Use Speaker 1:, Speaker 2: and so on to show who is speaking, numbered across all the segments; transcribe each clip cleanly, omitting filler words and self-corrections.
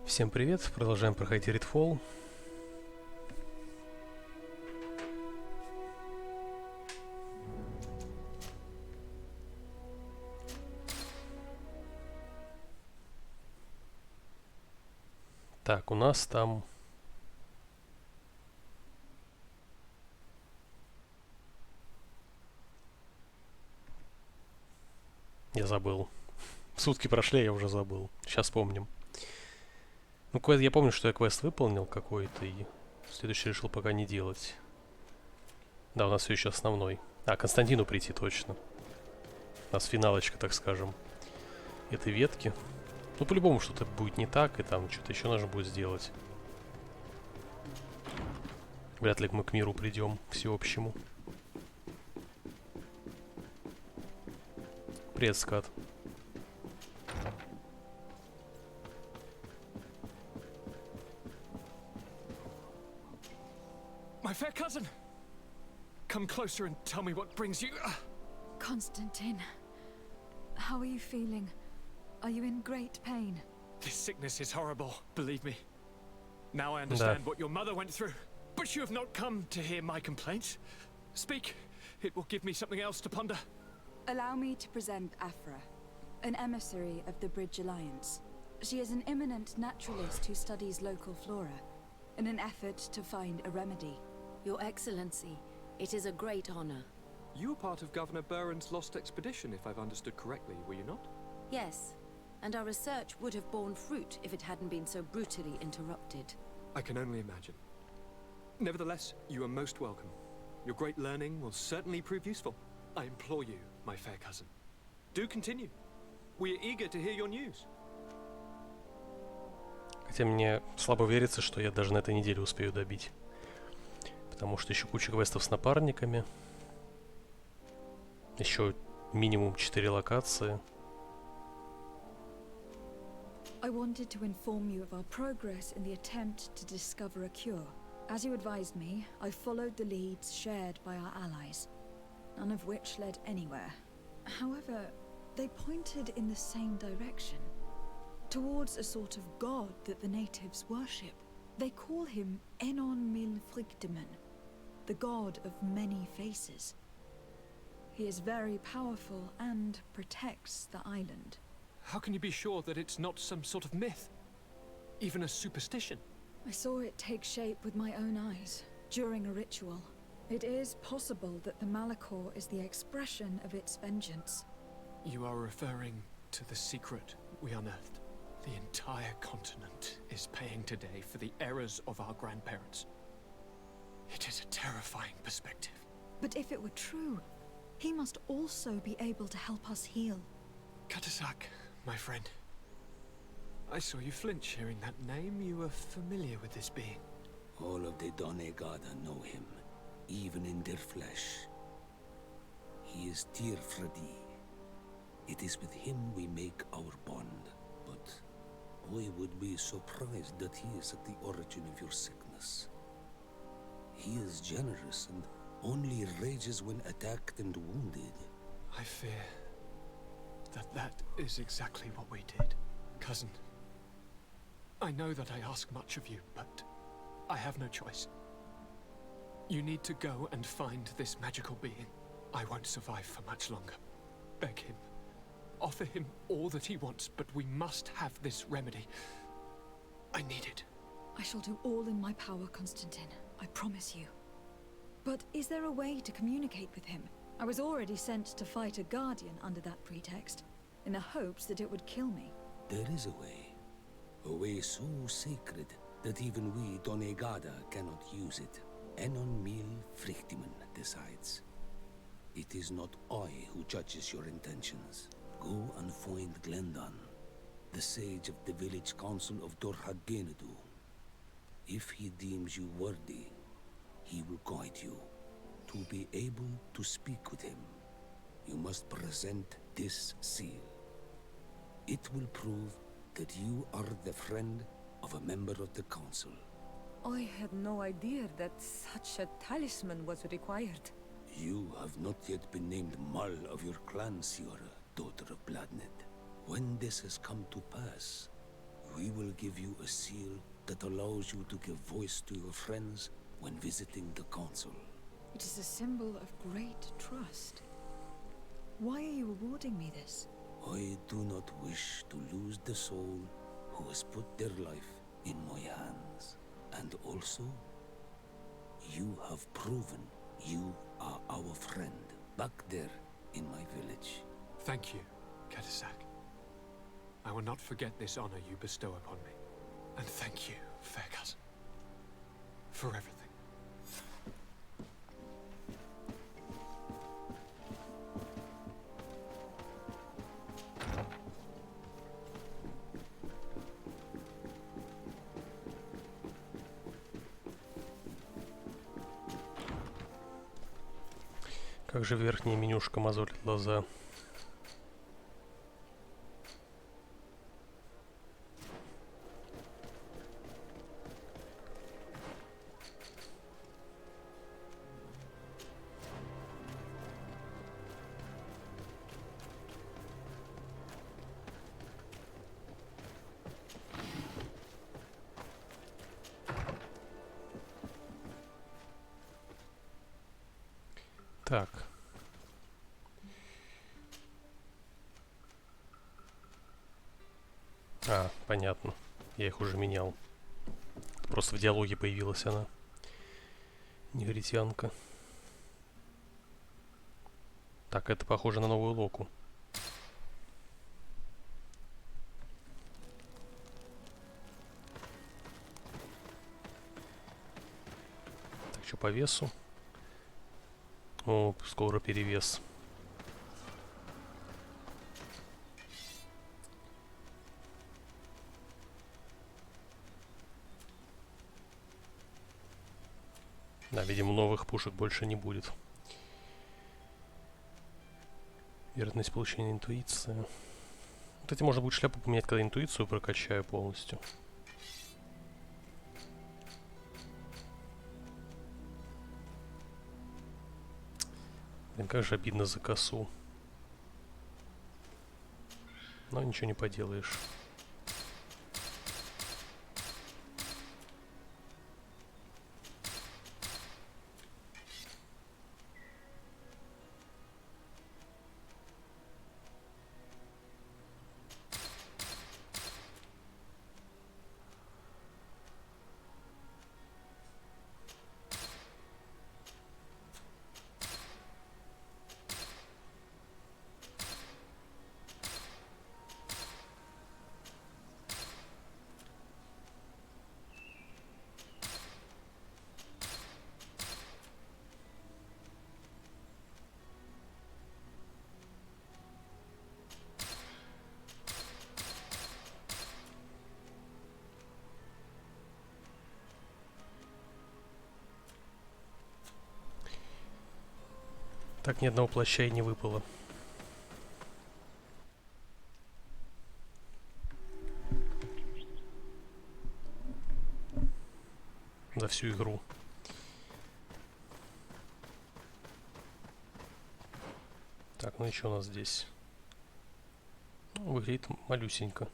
Speaker 1: Всем привет, продолжаем проходить GreedFall. Так, у нас там... Я забыл. Сутки прошли, я уже забыл. Сейчас вспомним. Ну, я помню, что я квест выполнил какой-то, и следующий решил пока не делать. Да, у нас все еще основной. А, Константину прийти точно. У нас финалочка, так скажем, этой ветки. Ну, по-любому что-то будет не так, и там что-то еще нужно будет сделать. Вряд ли мы к миру придем всеобщему. Привет, скат.
Speaker 2: My fair cousin! Come closer and tell me what brings you...
Speaker 3: Constantine, how are you feeling? Are you in great pain?
Speaker 2: This sickness is horrible, believe me. Now I understand what your mother went through. But you have not come to hear my complaints. Speak. It will give me something else to ponder.
Speaker 3: Allow me to present Afra, an emissary of the Bridge Alliance. She is an eminent naturalist who studies local flora, in an effort to find a remedy.
Speaker 4: Your Excellency, it is a great honor.
Speaker 5: You were part of Governor Buren's lost expedition, if I've understood correctly, were you not?
Speaker 4: Yes, and our research would have borne fruit if it hadn't been so brutally interrupted.
Speaker 5: I can only imagine. Nevertheless, you are most welcome. Your great learning will certainly prove useful. I implore you, my fair cousin. Do continue. We are eager to hear your news.
Speaker 1: Хотя мне слабо верится, что я даже на этой неделе успею добить. Потому что еще куча квестов с напарниками. Еще минимум 4 локации.
Speaker 3: I wanted to inform you of our progress in the attempt to discover a cure. As you advised me, I followed the leads shared by our allies, none of which led anywhere. However, they pointed in the same direction, towards a sort of god that the natives worship. They call him Enon Mil Frictimen, the god of many faces. He is very powerful and protects the island.
Speaker 5: How can you be sure that it's not some sort of myth? Even a superstition?
Speaker 3: I saw it take shape with my own eyes, during a ritual. It is possible that the Malachor is the expression of its vengeance.
Speaker 5: You are referring to the secret we unearthed. The entire continent is paying today for the errors of our grandparents. It is a terrifying perspective.
Speaker 3: But if it were true, he must also be able to help us heal.
Speaker 5: Katasak, my friend. I saw you flinch hearing that name. You are familiar with this being.
Speaker 6: All of the Donegada know him, even in their flesh. He is Tirfredi. It is with him we make our bond, but I would be surprised that he is at the origin of your sickness. He is generous and only rages when attacked and wounded.
Speaker 5: I fear that is exactly what we did. Cousin, I know that I ask much of you, but I have no choice. You need to go and find this magical being. I won't survive for much longer. Beg him. Offer him all that he wants, but we must have this remedy. I need it.
Speaker 3: I shall do all in my power, Constantine. I promise you. But is there a way to communicate with him? I was already sent to fight a guardian under that pretext, in the hopes that it would kill me.
Speaker 6: There is a way so sacred that even we Donegada cannot use it. Enon Mil Frictimen decides. It is not I who judges your intentions. Go and find Glendan, the sage of the village council of Dorhagenedu. If he deems you worthy, he will guide you. To be able to speak with him, you must present this seal. It will prove that you are the friend of a member of the council.
Speaker 7: I had no idea that such a talisman was required.
Speaker 6: You have not yet been named Mull of your clan, Siora, daughter of Bladned. When this has come to pass, We will give you a seal that allows you to give voice to your friends when visiting the council.
Speaker 3: It is a symbol of great trust. Why are you awarding me this?
Speaker 6: I do not wish to lose the soul who has put their life in my hands. And also, you have proven you are our friend back there in my village.
Speaker 5: Thank you, Katasak. I will not forget this honor you bestow upon me. And thank you, fair cousin, for everything.
Speaker 1: Как же верхняя менюшка мозолит глаза. Так. А, понятно. Я их уже менял. Просто в диалоге появилась она. Негритянка. Так, это похоже на новую локу. Так, что по весу? О, скоро перевес. Да, видимо, новых пушек больше не будет. Вероятность получения интуиции. Кстати, можно будет шляпу поменять, когда интуицию прокачаю полностью. Блин, как же обидно за косу. Но ничего не поделаешь. Так, ни одного плаща и не выпало. За всю игру. Так, ну еще у нас здесь. Ну, выглядит малюсенько.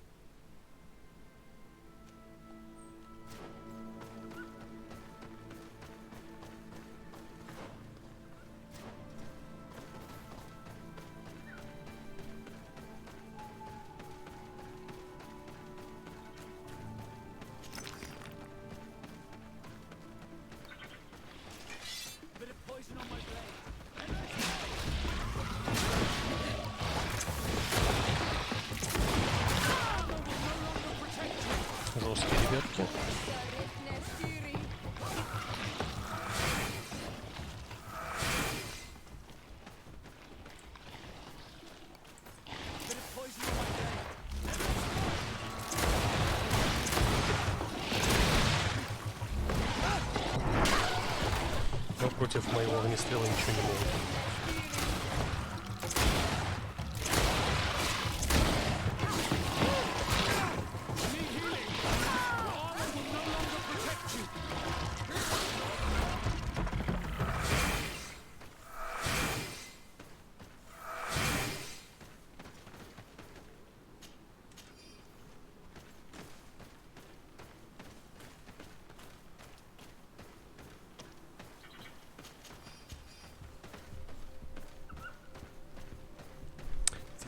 Speaker 1: Жесткие ребятки. Но против моего огнестрела ничего не могут.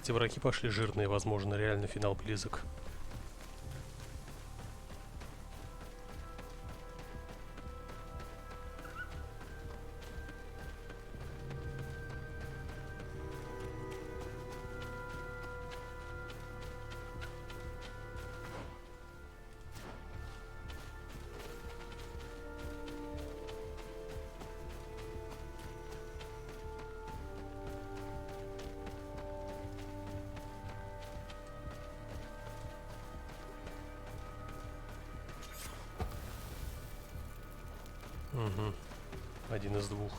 Speaker 1: Эти враги пошли жирные, возможно, реально финал близок. Угу. Один из двух.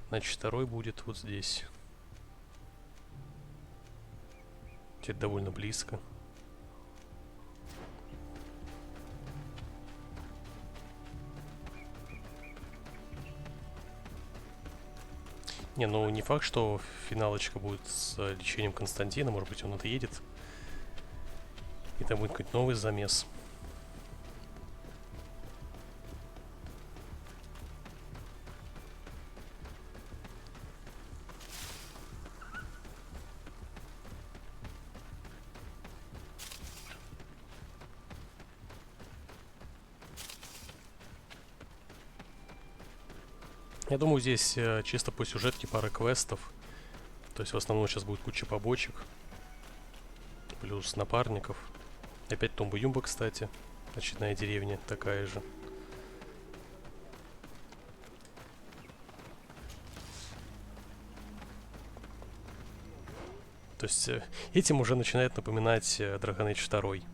Speaker 1: Значит, второй будет вот здесь. Это довольно близко. Не, ну не факт, что финалочка будет с лечением Константина. Может быть, он отъедет. И там будет какой-то новый замес. Я думаю, здесь чисто по сюжетке пара квестов. То есть в основном сейчас будет куча побочек. Плюс напарников. Опять Тумба-Юмба, кстати. Очередная деревня такая же. То есть этим уже начинает напоминать Dragon Age 2.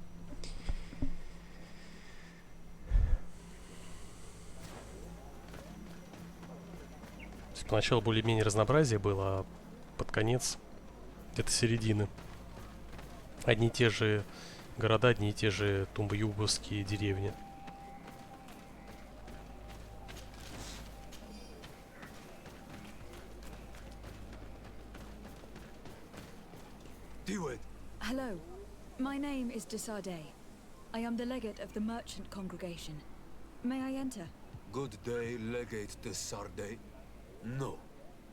Speaker 1: Поначалу более-менее разнообразие было, а под конец где-то середины. Одни и те же города, одни и те же тумбо-юбовские деревни.
Speaker 3: Hello. My name is Desarde. I am the legate of the merchant congregation. May I enter?
Speaker 8: Good day, Legate Desarde. No.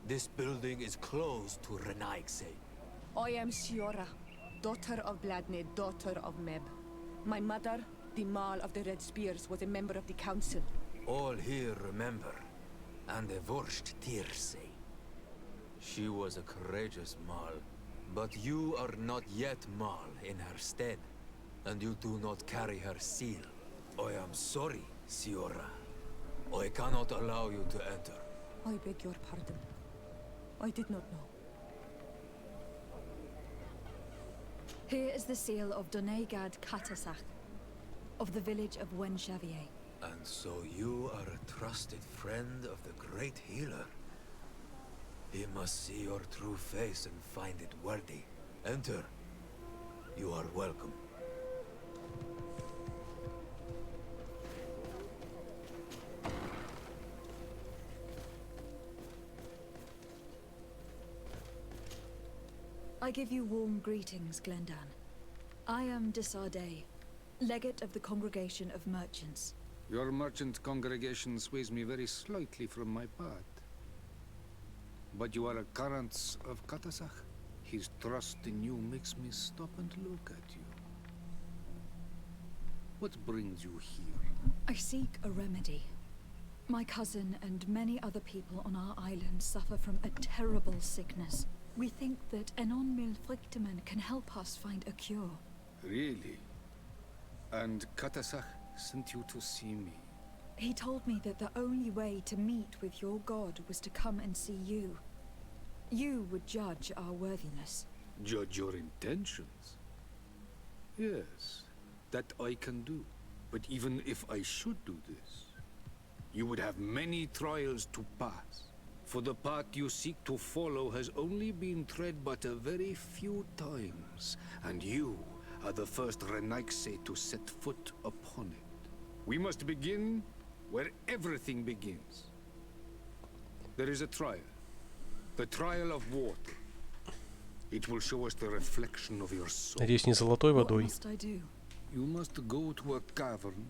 Speaker 8: This building is closed to Renaigse.
Speaker 7: I am Siora, daughter of Bladne, daughter of Meb. My mother, the Mal of the Red Spears, was a member of the council.
Speaker 8: All here remember, and the Vorst Tirse. She was a courageous Mal, but you are not yet Mal in her stead, and you do not carry her seal. I am sorry, Siora. I cannot allow you to enter.
Speaker 7: I beg your pardon. I did not know.
Speaker 3: Here is the seal of Donegad Katasach, of the village of Wenchavier.
Speaker 8: And so you are a trusted friend of the great healer. He must see your true face and find it worthy. Enter. You are welcome.
Speaker 3: I give you warm greetings, Glendan. I am Desarde, legate of the congregation of merchants.
Speaker 9: Your merchant congregation sways me very slightly from my path. But you are a current of Katasach. His trust in you makes me stop and look at you. What brings you here?
Speaker 3: I seek a remedy. My cousin and many other people on our island suffer from a terrible sickness. We think that Enon Milfrichteman can help us find a cure.
Speaker 9: Really? And Katasach sent you to see me?
Speaker 3: He told me that the only way to meet with your god was to come and see you. You would judge our worthiness.
Speaker 9: Judge your intentions? Yes, that I can do. But even if I should do this, you would have many trials to pass. For the path you seek to follow has only been tread but a very few times, and you are the first Renaigse to set foot upon it. We must begin where everything begins. There is a trial. The trial of water. It will show us the reflection of your soul.
Speaker 1: Надеюсь, не золотой
Speaker 3: What
Speaker 1: водой.
Speaker 3: must I do?
Speaker 9: You must go to a cavern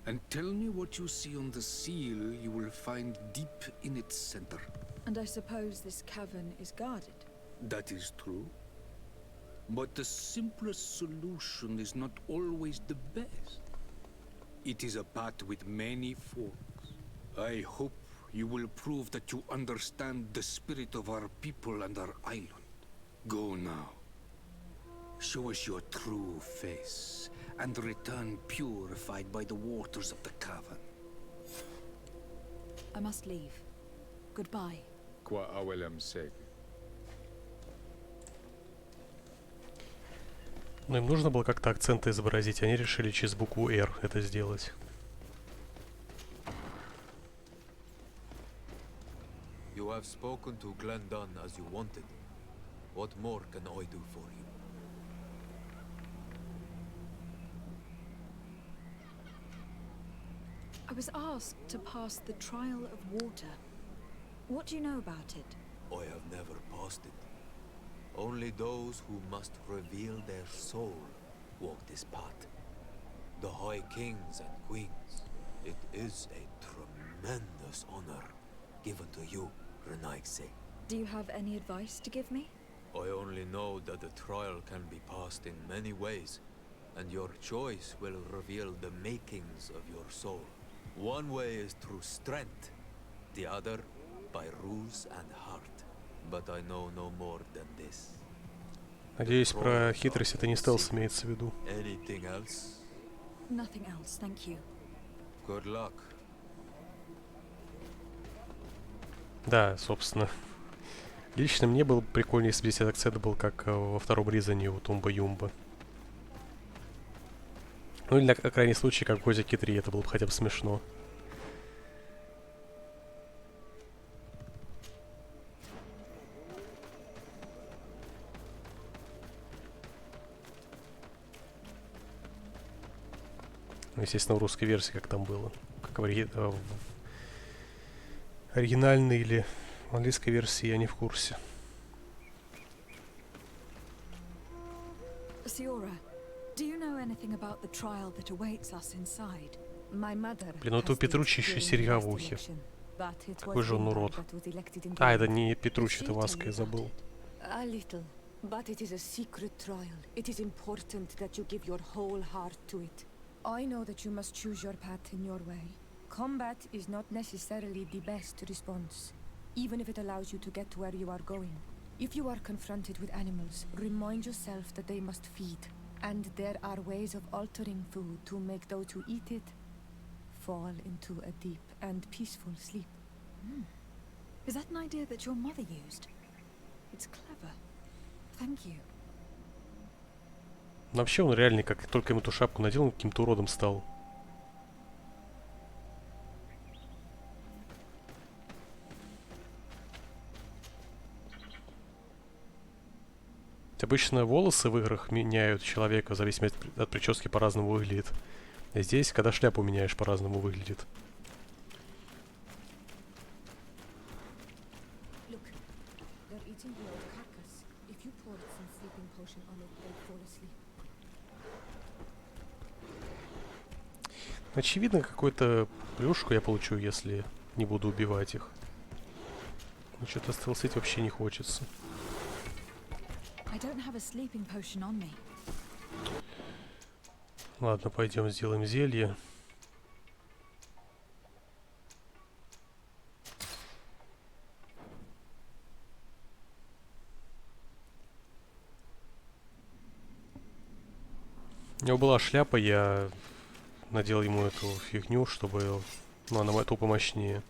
Speaker 9: and tell me what you see on the seal you will find deep in its center.
Speaker 3: And I suppose this cavern is guarded.
Speaker 9: That is true. But the simplest solution is not always the best. It is a path with many forks. I hope you will prove that you understand the spirit of our people and our island. Go now. Show us your true face, and return purified by the waters of the cavern.
Speaker 3: I must leave. Goodbye.
Speaker 9: Qua awelem seg.
Speaker 1: Но им нужно было как-то акценты изобразить. Они решили через букву R это сделать.
Speaker 8: You have spoken to Glendon as you wanted. What more can I do for you?
Speaker 3: I was asked to pass the trial of water. What do you know about it?
Speaker 8: I have never passed it. Only those who must reveal their soul walk this path. The High Kings and Queens. It is a tremendous honor given to you, Renaigse.
Speaker 3: Do you have any advice to give me?
Speaker 8: I only know that the trial can be passed in many ways, and your choice will reveal the makings of your soul. One way is through strength, the other by ruse and heart. But I know no more than this.
Speaker 1: Надеюсь, про хитрость это не стелс имеется в виду.
Speaker 8: Anything else?
Speaker 3: Nothing else, thank you.
Speaker 8: Good luck.
Speaker 1: Да, собственно. Лично мне было прикольнее, если бы здесь этот акцент был как во втором Ризане у Тумба-Юмба. Ну или на крайний случай, как в Годзике 3, это было бы хотя бы смешно. Ну, естественно, в русской версии, как там было. Как в оригинальной или в английской версии, я не в курсе.
Speaker 3: Siora, do you know anything about the trial that awaits us inside?
Speaker 7: My mother.
Speaker 1: Блин, ну это у Петруччи еще серьга в ухе. Какой же он урод. А, это не Петруччи, это Васка, я забыл.
Speaker 7: A little, but it is a secret trial. It is important that you give your whole heart to it. I know that you must choose your path in your way. Combat is not necessarily the best response, even if it allows you to get to where you are going. If you are confronted with animals, remind yourself that they must feed, and there are ways of altering food to make those who eat it fall into a deep and peaceful sleep.
Speaker 3: Is that an idea that your mother used? It's clever. Thank you.
Speaker 1: Но вообще он реально, как только ему эту шапку надел, он каким-то уродом стал. Обычно волосы в играх меняют человека, в зависимости от прически, по-разному выглядит. А здесь, когда шляпу меняешь, по-разному выглядит. Очевидно, какую-то плюшку я получу, если не буду убивать их. Но что-то стелсить вообще не хочется. Ладно, пойдем сделаем зелье. У него была шляпа, я надел ему эту фигню, чтобы... Ну, она эту помощнее.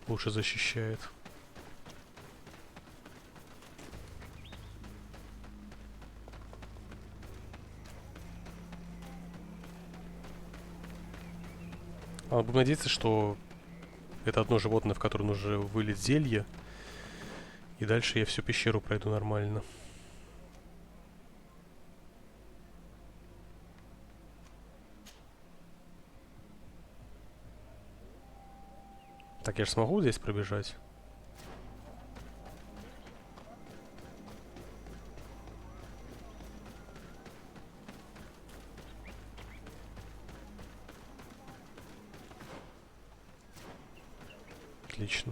Speaker 1: Лучше защищает. А будем надеяться, что это одно животное, в которое нужно вылить зелье. И дальше я всю пещеру пройду нормально. Так, я же смогу здесь пробежать? Отлично.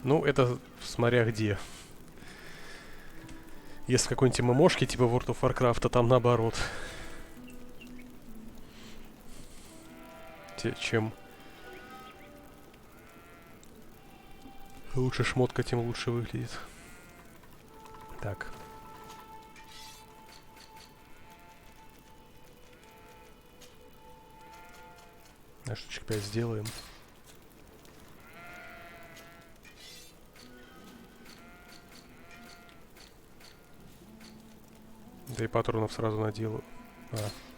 Speaker 1: Ну, это смотря где. Если какой-нибудь ММОшки, типа World of Warcraft, там наоборот. Чем лучше шмотка, тем лучше выглядит. Так. На штучек 5 сделаем. Да и патронов сразу наделаю.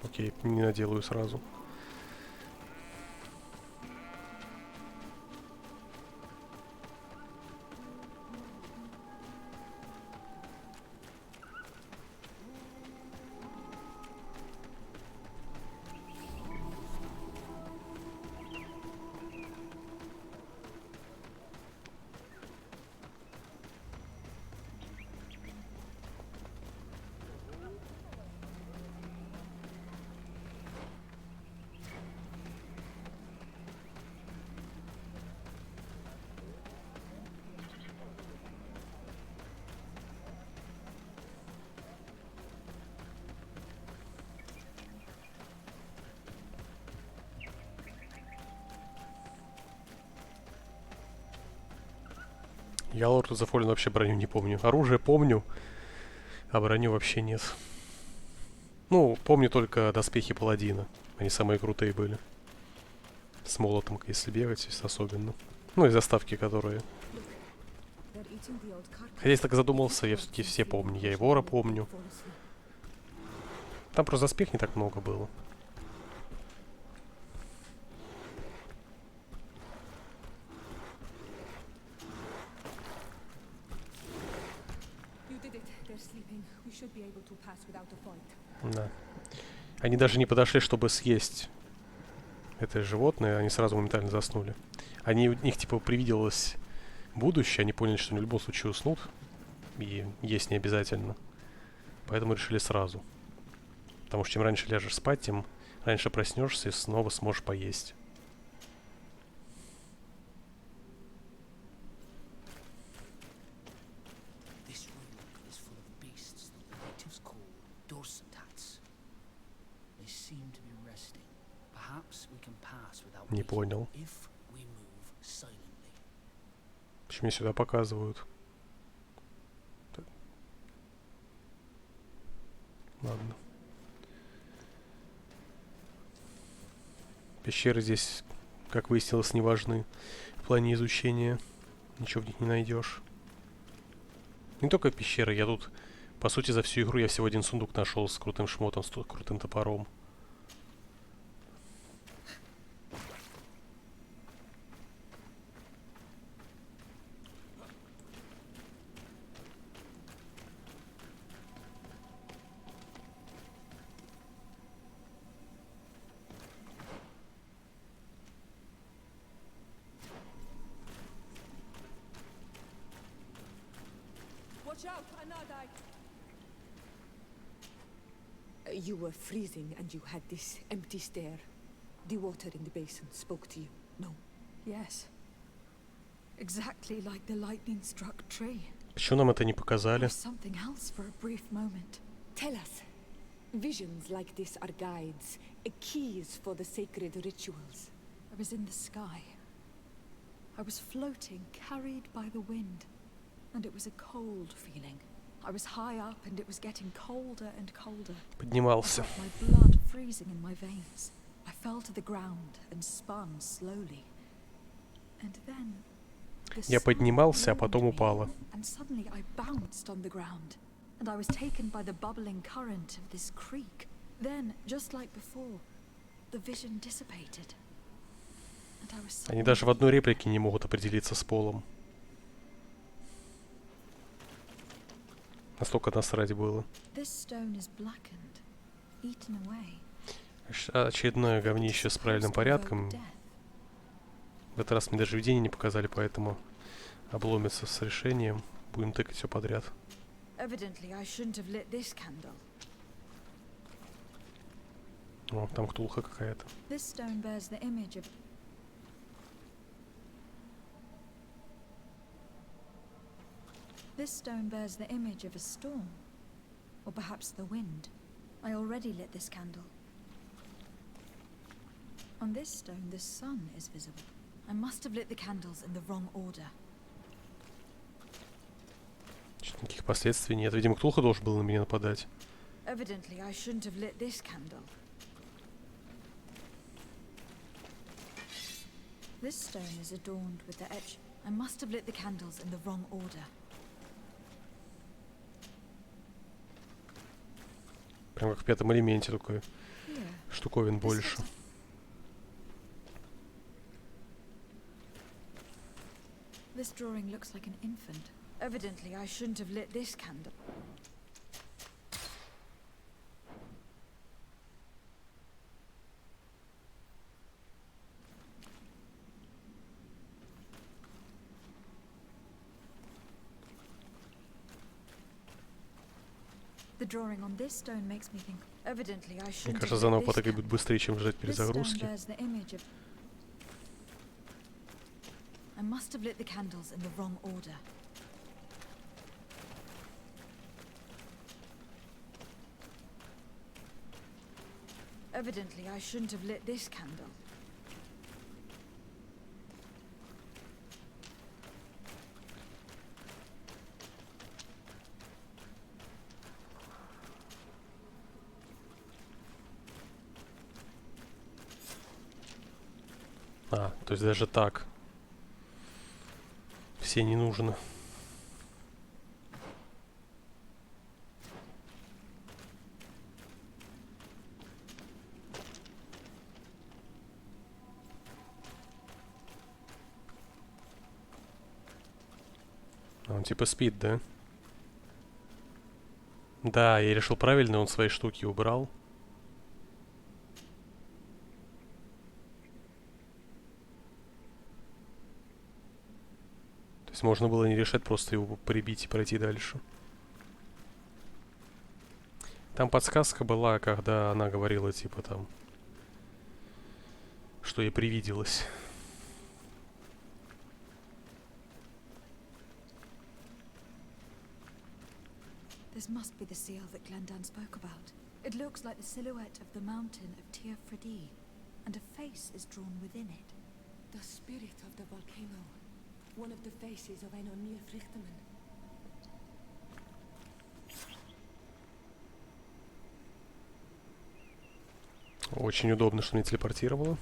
Speaker 1: Окей, не наделаю сразу. Я Лорд of the Fallen вообще броню не помню. Оружие помню, а броню вообще нет. Ну, помню только доспехи паладина. Они самые крутые были. С молотом, если бегать, особенно. Ну и заставки, которые... Хотя если так задумался, я все-таки все помню. Я и вора помню. Там просто доспех не так много было. Да. Они даже не подошли, чтобы съесть это животное, они сразу моментально заснули. У них типа привиделось будущее, они поняли, что в любом случае уснут, и есть не обязательно. Поэтому решили сразу. Потому что чем раньше ляжешь спать, тем раньше проснешься и снова сможешь поесть. Не понял. Почему меня сюда показывают? Ладно. Пещеры здесь, как выяснилось, не важны в плане изучения. Ничего в них не найдешь. Не только пещеры, я тут, по сути, за всю игру я всего один сундук нашел с крутым шмотом, с крутым топором.
Speaker 7: You were freezing and you had this empty stare. The water in the basin spoke to you, no?
Speaker 3: Yes. Exactly like the lightning-struck tree.
Speaker 1: Почему нам это не показали?
Speaker 3: Something else for a brief moment.
Speaker 7: Tell us. Visions like this are guides, keys for the sacred rituals.
Speaker 3: I was in the sky. I was floating, carried by the wind. And it was a cold feeling. I was high up and it was getting colder and colder.
Speaker 1: Поднимался.
Speaker 3: I felt my blood freezing in my veins. I fell to the ground and spun slowly. And then
Speaker 1: Я поднимался, а потом упала.
Speaker 3: And suddenly I bounced on the ground. And I was taken by the bubbling current of this creek. Then, just like before, the vision dissipated. And I was
Speaker 1: Они даже в одной реплике не могут определиться с полом. Настолько насрать было. Очередное говнище с правильным порядком. В этот раз мне даже видение не показали, поэтому обломится с решением. Будем тыкать все подряд. О, там ктулха какая-то.
Speaker 3: This stone bears the image of a storm, or perhaps the wind. I already lit this candle. On this stone, the sun is visible. I must have lit the candles in the wrong order.
Speaker 1: Никаких последствий нет. Видимо, Ктулху должен был на меня нападать.
Speaker 3: Evidently, I shouldn't have lit this candle. This stone is adorned with the etch. I must have lit the candles in the wrong order.
Speaker 1: Прям как в пятом элементе такой. Штуковин больше.
Speaker 3: This drawing looks like an infant. Evidently, I shouldn't have lit this candle. The drawing on this stone makes me think. Evidently, I shouldn't.
Speaker 1: Мне кажется, заново потыкать будет быстрее, чем ждать перезагрузки.
Speaker 3: I must have lit the candles in the wrong order. Evidently, I shouldn't have lit this candle.
Speaker 1: А, то есть даже так. Все не нужно. Он типа спит, да? Да, я решил правильно, он свои штуки убрал. То есть можно было не решать, просто его прибить и пройти дальше. Там подсказка была, когда она говорила, типа там, что ей привиделось.
Speaker 3: This must be the seal that Glendan spoke about. It looks like the silhouette of the mountain of Tir Fredi, and a face is drawn within it.
Speaker 7: The spirit of the volcano. One of the faces of Einon Mil Frichtemann.
Speaker 1: Очень удобно, что меня телепортировало.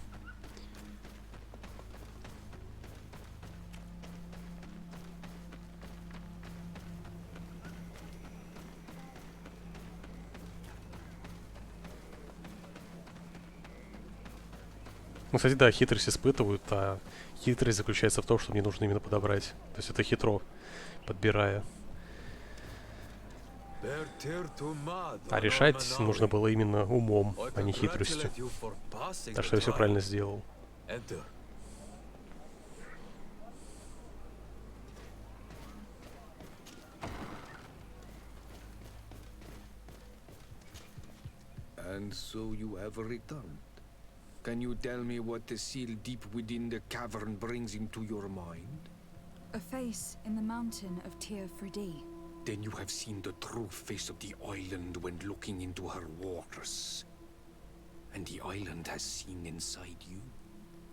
Speaker 1: Ну, кстати, да, хитрость испытывают, а хитрость заключается в том, что мне нужно именно подобрать. То есть это хитро, подбирая. А решать нужно было именно умом, а не хитростью. Так что я все правильно сделал.
Speaker 9: And so you have returned. Can you tell me what the seal deep within the cavern brings into your mind?
Speaker 3: A face in the mountain of Tir Fredi.
Speaker 9: Then you have seen the true face of the island when looking into her waters. And the island has seen inside you.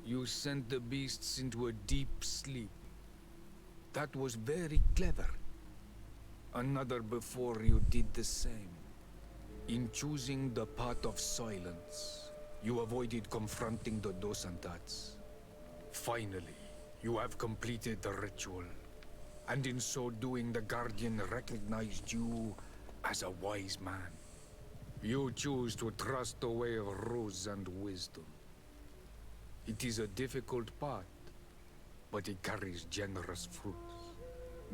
Speaker 9: You sent the beasts into a deep sleep. That was very clever. Another before you did the same. In choosing the path of silence, you avoided confronting the Dosantats. Finally, you have completed the ritual. And in so doing, the Guardian recognized you as a wise man. You choose to trust the way of rules and wisdom. It is a difficult path, but it carries generous fruits.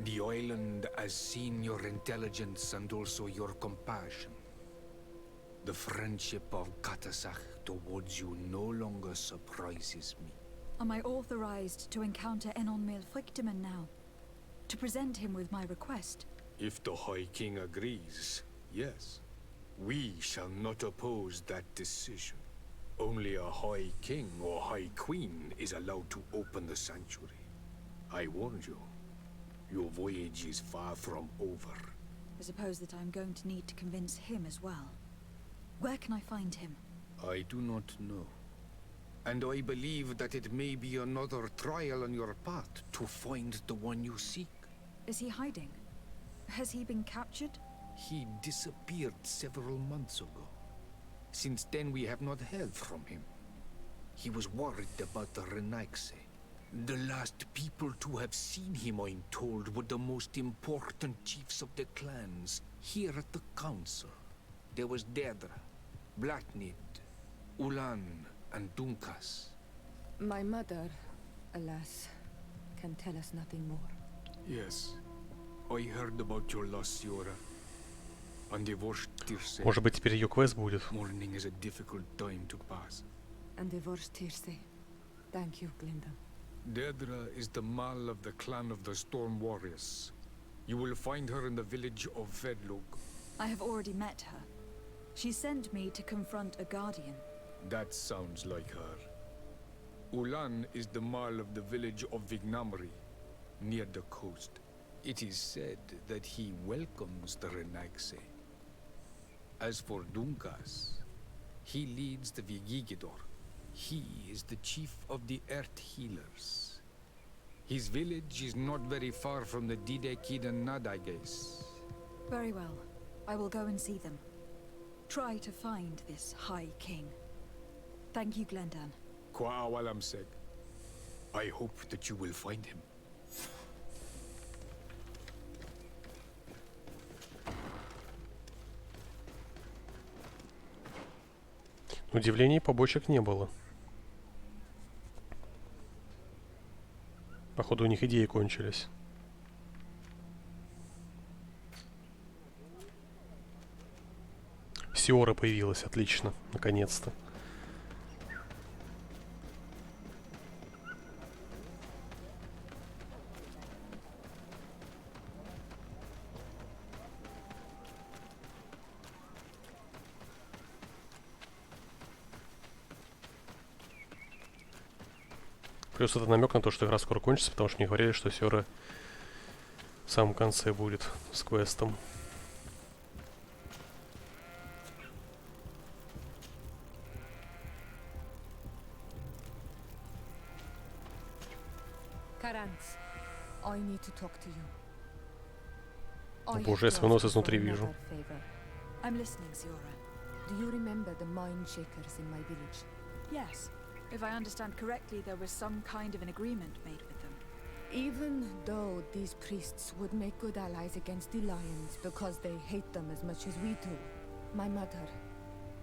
Speaker 9: The island has seen your intelligence and also your compassion. The friendship of Katasach towards you no longer surprises me.
Speaker 3: Am I authorized to encounter Einon Mil Frichtemann now? To present him with my request?
Speaker 9: If the High King agrees, yes. We shall not oppose that decision. Only a High King or High Queen is allowed to open the sanctuary. I warned you. Your voyage is far from over.
Speaker 3: I suppose that I'm going to need to convince him as well. Where can I find him?
Speaker 9: I do not know. And I believe that it may be another trial on your path to find the one you seek.
Speaker 3: Is he hiding? Has he been captured?
Speaker 9: He disappeared several months ago. Since then we have not heard from him. He was worried about the Renaigse. The last people to have seen him, I'm told, were the most important chiefs of the clans here at the council. There was Deirdre, Blacknid, Ulan, and Dunkas.
Speaker 7: My mother, alas, can tell us nothing more.
Speaker 9: Yes, I heard about your loss, Siora. And the worst Tirse.
Speaker 1: Может быть, теперь ее квест будет.
Speaker 9: Morning is a difficult time to pass.
Speaker 7: And the worst Tirse. Thank you, Glinda.
Speaker 9: Deirdre is the Mal of the clan of the Storm Warriors. You will find her in the village of Vedlug.
Speaker 3: I have already met her. She sent me to confront a guardian.
Speaker 9: That sounds like her. Ulan is the Mal of the village of Vignamri, near the coast. It is said that he welcomes the Renaigse. As for Dunkas, he leads the Vigigidor. He is the chief of the Earth Healers. His village is not very far from the Didekid and Nadages.
Speaker 3: Very well. I will go and see them. Try to find this High King. Thank you, Glendan.
Speaker 9: Kwa'awalamseg. I hope that you will find him.
Speaker 1: Удивлений побочек не было. Походу, у них идеи кончились. Сиора появилась, отлично, наконец-то. Плюс это намек на то, что игра скоро кончится, потому что мне говорили, что Сиора в самом конце будет с квестом.
Speaker 7: Karanz, I need to talk to you.
Speaker 1: Боже, я свой нос изнутри вижу.
Speaker 3: I'm listening, Siora.
Speaker 7: Do you remember the mine shakers in my village?
Speaker 3: Yes. If I understand correctly, there was some kind of an agreement made with them.
Speaker 7: Even though these priests would make good allies against the lions because they hate them as much as we do, my mother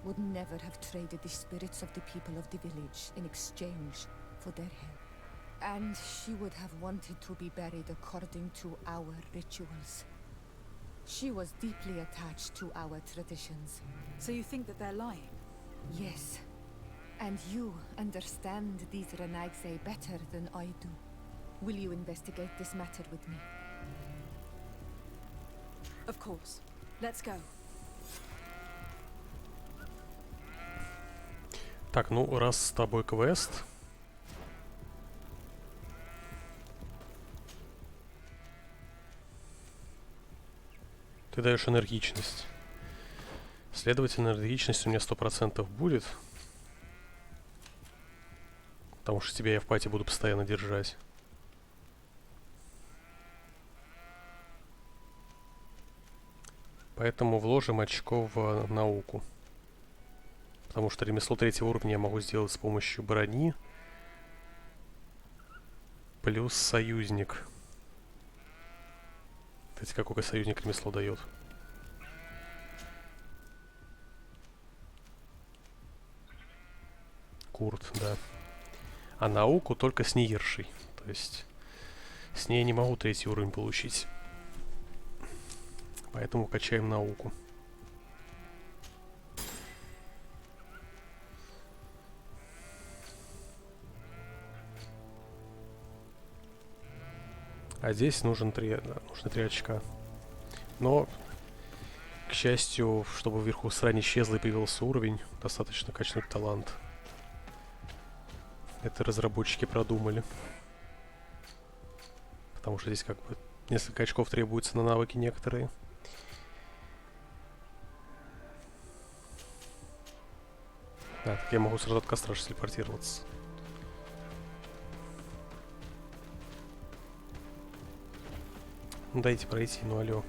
Speaker 7: would never have traded the spirits of the people of the village in exchange for their help. And she would have wanted to be buried according to our rituals. She was deeply attached to our traditions.
Speaker 3: So you think that they're lying?
Speaker 7: Yes. And you understand these Renaigse better than I do. Will you investigate this matter with me?
Speaker 3: Of course. Let's go.
Speaker 1: Так, ну раз с тобой квест. Ты даешь энергичность. Следовательно, энергичность у меня 100% будет. Потому что тебя я в пати буду постоянно держать. Поэтому вложим очко в науку. Потому что ремесло 3-го уровня я могу сделать с помощью брони. Плюс союзник. Кстати, какой союзник ремесло дает? Курт, да. А науку только с Ниершей. То есть с ней я не могу 3-й уровень получить. Поэтому качаем науку. А здесь нужно 3 очка. Но, к счастью, чтобы вверху срань исчезла и появился уровень, достаточно качнуть талант. Это разработчики продумали. Потому что здесь как бы Несколько очков требуется на навыки некоторые. А, так я могу сразу от костра телепортироваться. Ну, дайте пройти, ну алло.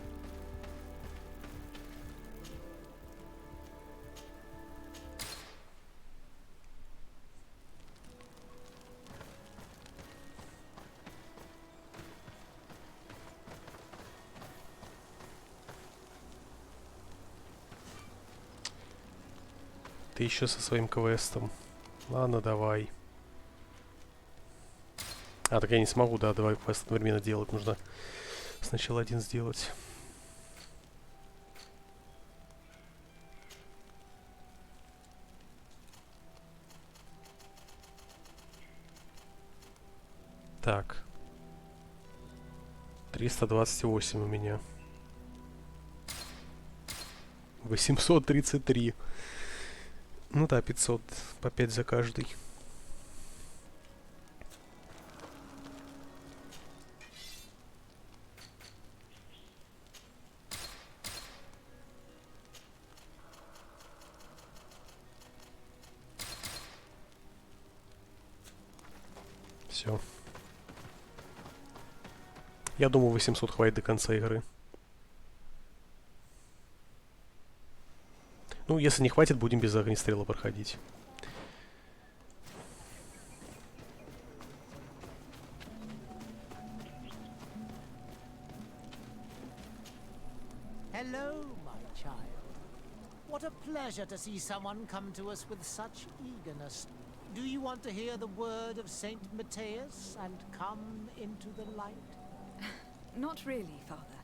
Speaker 1: Ты еще со своим квестом. Ладно, давай. А, так я не смогу, да, давай квест одновременно делать. Нужно сначала один сделать. Так. 328 у меня. 833. Ну да, 500. По 5 за каждый. Все. Я думаю, 800 хватит до конца игры. Ну, если не хватит, будем без огнестрела проходить.
Speaker 10: Hello, my child. What a pleasure to see someone come to us with such eagerness. Do you want to hear the word of Saint Matthias and come into the light?
Speaker 3: Not really, Father.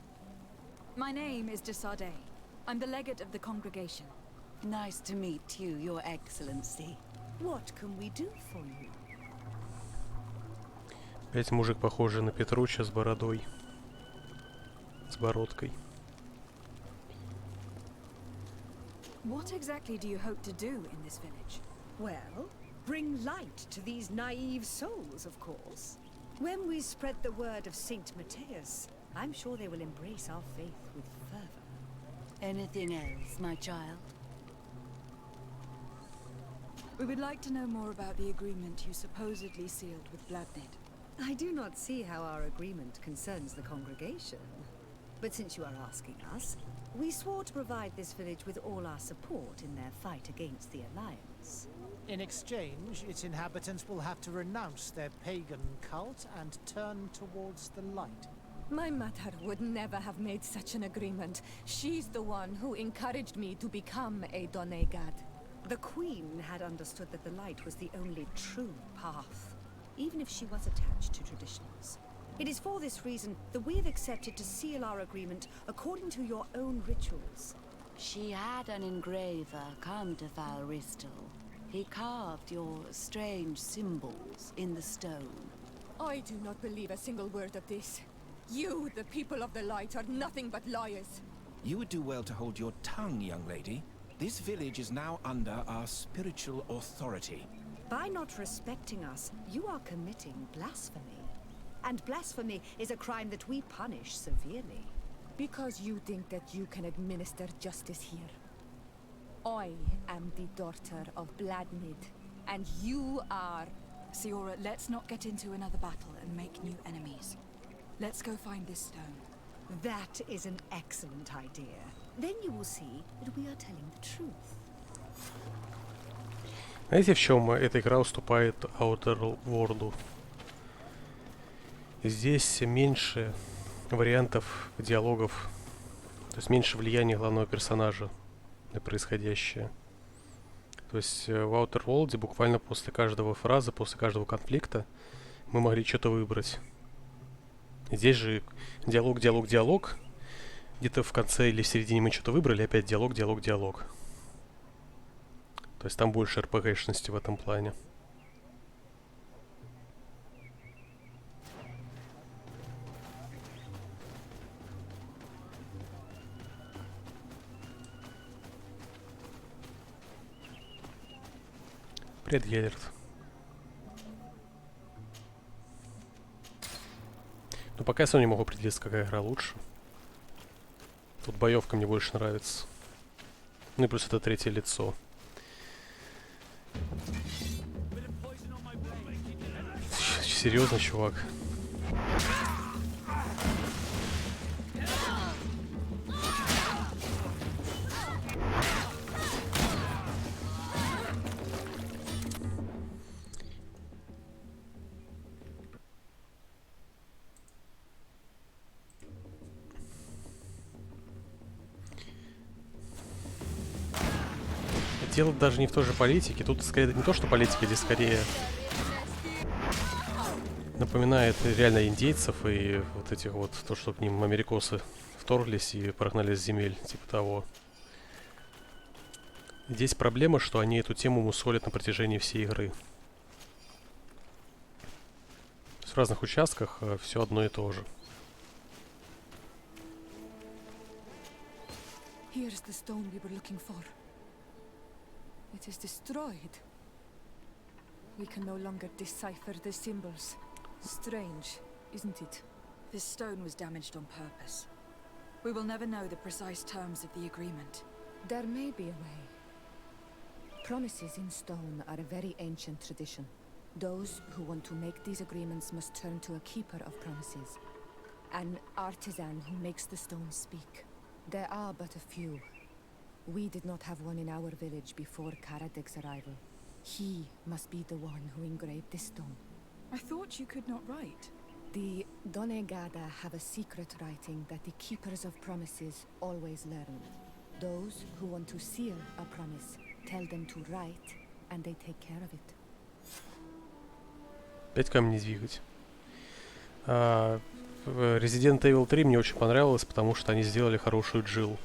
Speaker 3: My name is de Sardet. I'm the legate of the congregation.
Speaker 11: Nice to meet you, Your Excellency. What can we do for you?
Speaker 1: Опять мужик похожий на Петруча с бородой. С бородкой.
Speaker 3: What exactly do you hope to do in this village?
Speaker 12: Well, bring light to these naive souls, of course. When we spread the word of Saint Matthias, I'm sure they will embrace our faith with fervor.
Speaker 11: Anything else, my child?
Speaker 3: We would like to know more about the agreement you supposedly sealed with Bladnid.
Speaker 12: I do not see how our agreement concerns the congregation. But since you are asking us, we swore to provide this village with all our support in their fight against the Alliance.
Speaker 10: In exchange, its inhabitants will have to renounce their pagan cult and turn towards the light.
Speaker 7: My mother would never have made such an agreement. She's the one who encouraged me to become a Donegad.
Speaker 12: The Queen had understood that the light was the only true path, even if she was attached to traditionals. It is for this reason that we have accepted to seal our agreement according to your own rituals.
Speaker 11: She had an engraver come to Valristal. He carved your strange symbols in the stone.
Speaker 7: I do not believe a single word of this. You, the people of the light, are nothing but liars.
Speaker 13: You would do well to hold your tongue, young lady. This village is now under our spiritual authority.
Speaker 12: By not respecting us, you are committing blasphemy. And blasphemy is a crime that we punish severely.
Speaker 7: Because you think that you can administer justice here. I am the daughter of Bladnid, and you are...
Speaker 3: Siora, let's not get into another battle and make new enemies. Let's go find this stone.
Speaker 12: That is an excellent idea. Then you will see that we are telling the truth.
Speaker 1: Знаете, в чем эта игра уступает Outer World? Здесь меньше вариантов диалогов, то есть меньше влияния главного персонажа на происходящее. То есть в Outer World буквально после каждого фразы, после каждого конфликта мы могли что-то выбрать. Здесь же диалог, диалог, диалог. Где-то в конце или в середине мы что-то выбрали, опять диалог, диалог, диалог. То есть там больше РПГшности в этом плане. Привет, Геллерт. Но пока я сам не могу определиться, какая игра лучше. Тут боевка мне больше нравится. Ну и плюс это третье лицо. Серьезно, чувак. Дело даже не в той же политике. Тут скорее не то, что политика, здесь скорее напоминает реально индейцев и вот этих вот, то, что к ним америкосы вторглись и прогнали с земель, типа того. Здесь проблема, что они эту тему мусолят на протяжении всей игры. В разных участках все одно и то же.
Speaker 7: Here's the stone we were looking for. It is destroyed. We can no longer decipher the symbols. Strange, isn't it?
Speaker 3: This stone was damaged on purpose. We will never know the precise terms of the agreement.
Speaker 7: There may be a way. Promises in stone are a very ancient tradition. Those who want to make these agreements must turn to a keeper of promises. An artisan who makes the stones speak. There are but a few. We did not have one in our village before Karadek's arrival. He must be the one who engraved this stone.
Speaker 3: I thought you could not write.
Speaker 7: The Donegada have a secret writing that the keepers of promises always learn. Those who want to seal a promise tell them to write, and they take care of it.
Speaker 1: 5 камней двигать. Resident Evil 3 мне очень понравилось, потому что они сделали хорошую Джилл.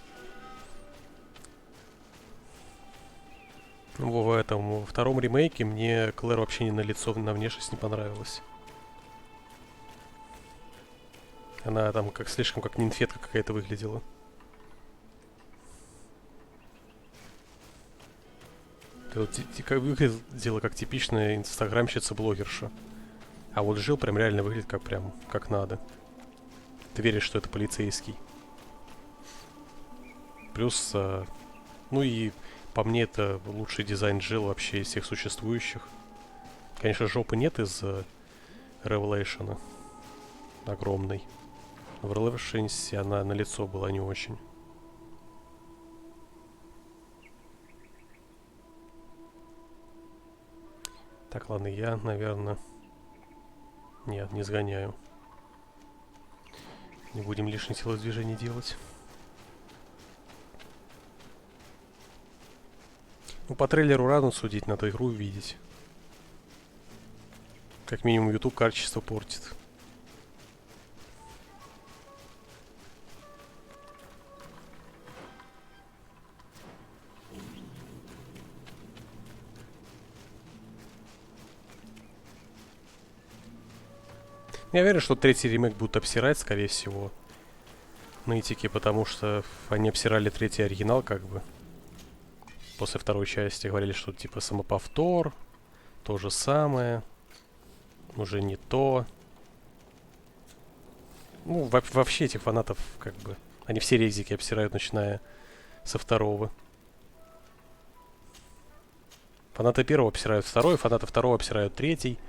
Speaker 1: В этом, во втором ремейке мне Клэр вообще не на лицо, на внешность не понравилась. Она там как слишком как нимфетка какая-то выглядела. Выглядела как типичная инстаграмщица-блогерша. А вот Джилл прям реально выглядит как надо. Ты веришь, что это полицейский. Плюс, ну и по мне это лучший дизайн Джилл вообще из всех существующих. Конечно, жопы нет из Revelation'а. Огромной. В Revelation'е она на лицо была не очень. Так, ладно, я, наверное... Нет, не сгоняю. Не будем лишних телодвижений делать. Ну, по трейлеру рано судить, надо игру увидеть. Как минимум, YouTube качество портит. Я уверен, что третий ремейк будут обсирать, скорее всего, нытики, потому что они обсирали третий оригинал, как бы. После второй части говорили, что типа самоповтор, то же самое, уже не то. Ну, вообще этих фанатов, как бы, они все резики обсирают, начиная со второго. Фанаты первого обсирают второй, фанаты второго обсирают третий.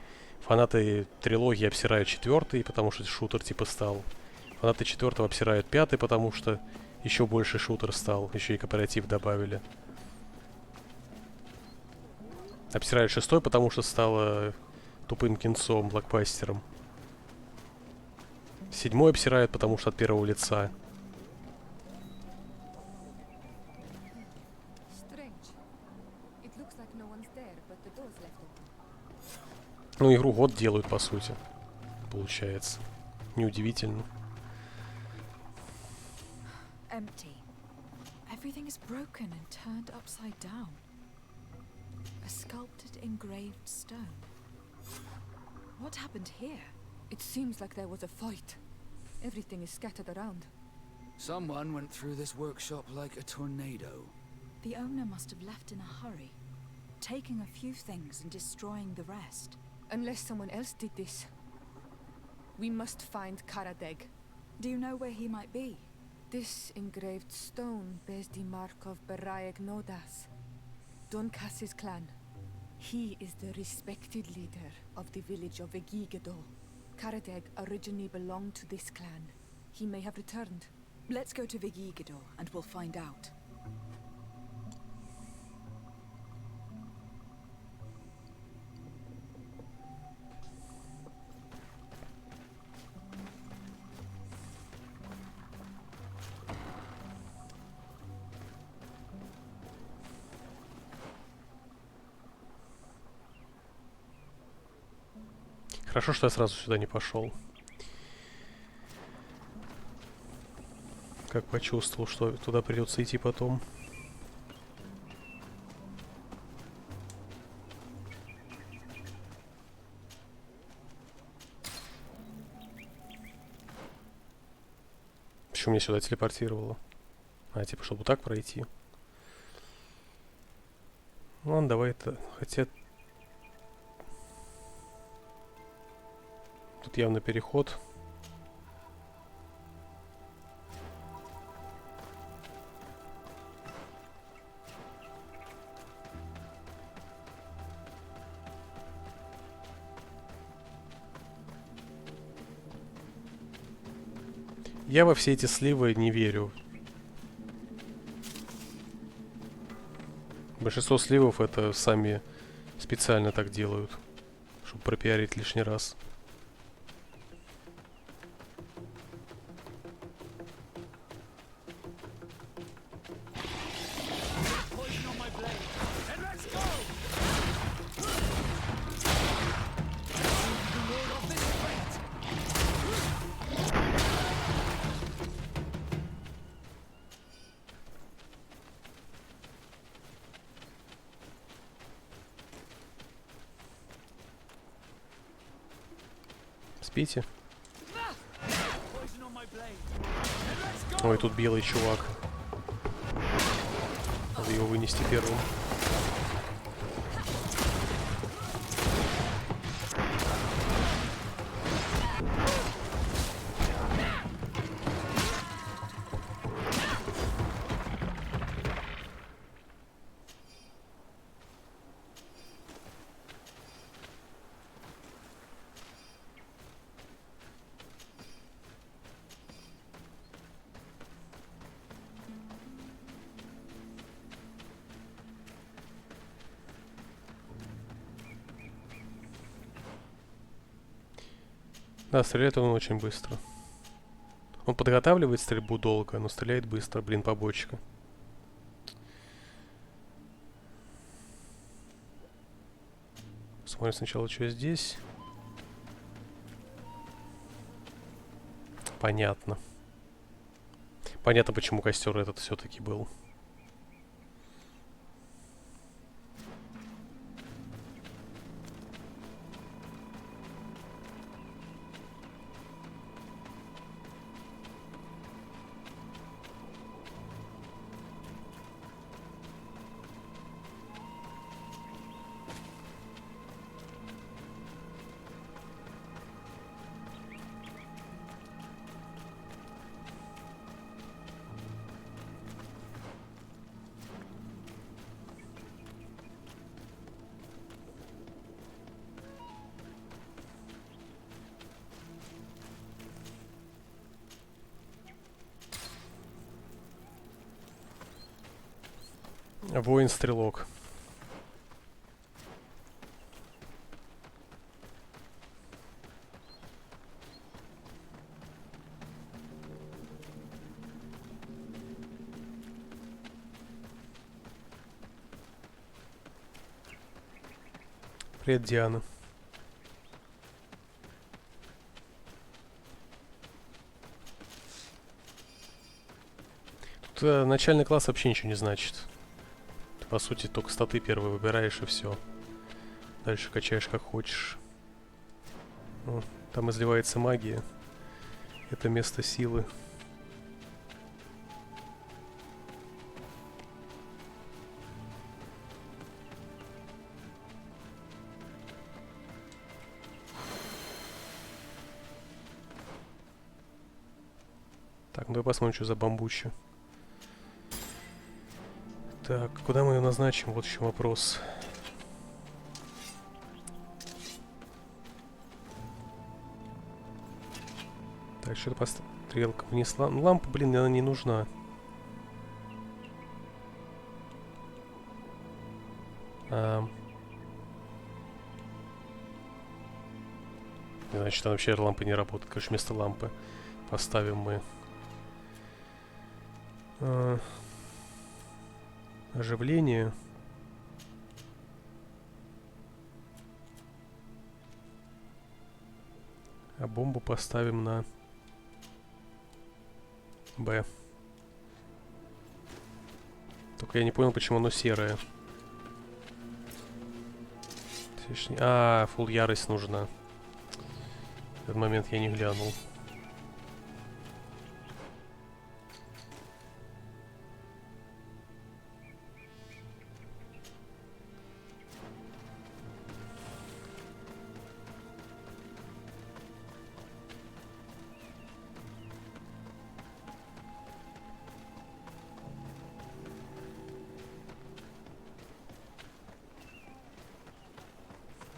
Speaker 1: Фанаты трилогии обсирают четвертый, потому что шутер типа стал. Фанаты четвертого обсирают пятый, потому что еще больше шутер стал. Еще и кооператив добавили. Обсирают шестой, потому что стало тупым кинцом, блокбастером. Седьмой обсирают, потому что от первого лица. Ну, игру год делают, по сути. Получается. Неудивительно.
Speaker 3: Empty. Everything is broken and turned upside down. A sculpted, engraved stone. What happened here?
Speaker 7: It seems like there was a fight. Everything is scattered around.
Speaker 6: Someone went through this workshop like a tornado.
Speaker 3: The owner must have left in a hurry, taking a few things and destroying the rest.
Speaker 7: Unless someone else did this. We must find Karadeg.
Speaker 3: Do you know where he might be?
Speaker 7: This engraved stone bears the mark of Baraeg Nodas, Donkas's clan. He is the respected leader of the village of Vigigado. Karadeg originally belonged to this clan. He may have returned.
Speaker 3: Let's go to Vigigado and we'll find out.
Speaker 1: Хорошо, что я сразу сюда не пошел. Как почувствовал, что туда придется идти потом. Почему меня сюда телепортировало? А, типа, чтобы так пройти. Ну ладно, давай это. Хотя... Тут явно переход. Я во все эти сливы не верю. Большинство сливов это сами специально так делают, чтобы пропиарить лишний раз. Спите. Ой, тут белый чувак. Надо его вынести первым. Да, стреляет он очень быстро. Он подготавливает стрельбу долго, но стреляет быстро. Блин, побочка. Смотрим сначала, что здесь. Понятно. Понятно, почему костер этот все-таки был. Воин-стрелок. Привет, Диана. Тут начальный класс вообще ничего не значит. По сути, только статы первые выбираешь и все. Дальше качаешь как хочешь. О, там изливается магия. Это место силы. Так, ну давай посмотрим, что за бамбуча. Так, куда мы ее назначим? Вот еще вопрос. Так, что-то стрелка внесла. Ну, лампа, блин, она не нужна. Значит, там вообще лампа не работает. Короче, вместо лампы поставим мы оживление. А бомбу поставим на Б. Только я не понял, почему оно серое. А, фулл ярость нужна. В этот момент я не глянул.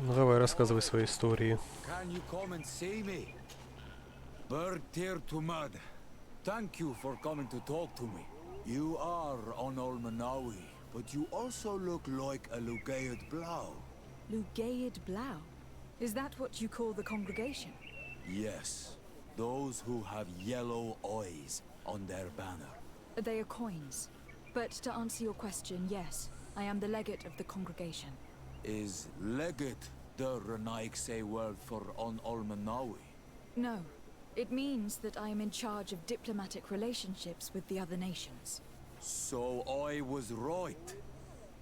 Speaker 1: Ну давай, рассказывай свои истории.
Speaker 6: Can you come and see me? Bird tear to mud. Thank you for coming to talk to me. You are on Olmanawi, but you also look like a Lugaid Blau.
Speaker 3: Lugaid Blau? Is that what you call the congregation?
Speaker 6: Yes, those who have yellow eyes on their banner.
Speaker 3: They are coins. But to answer your question, yes, I am the legate of the congregation.
Speaker 6: Is legate the Renaigse word for on Olmanawi?
Speaker 3: No. It means that I am in charge of diplomatic relationships with the other nations.
Speaker 6: So I was right.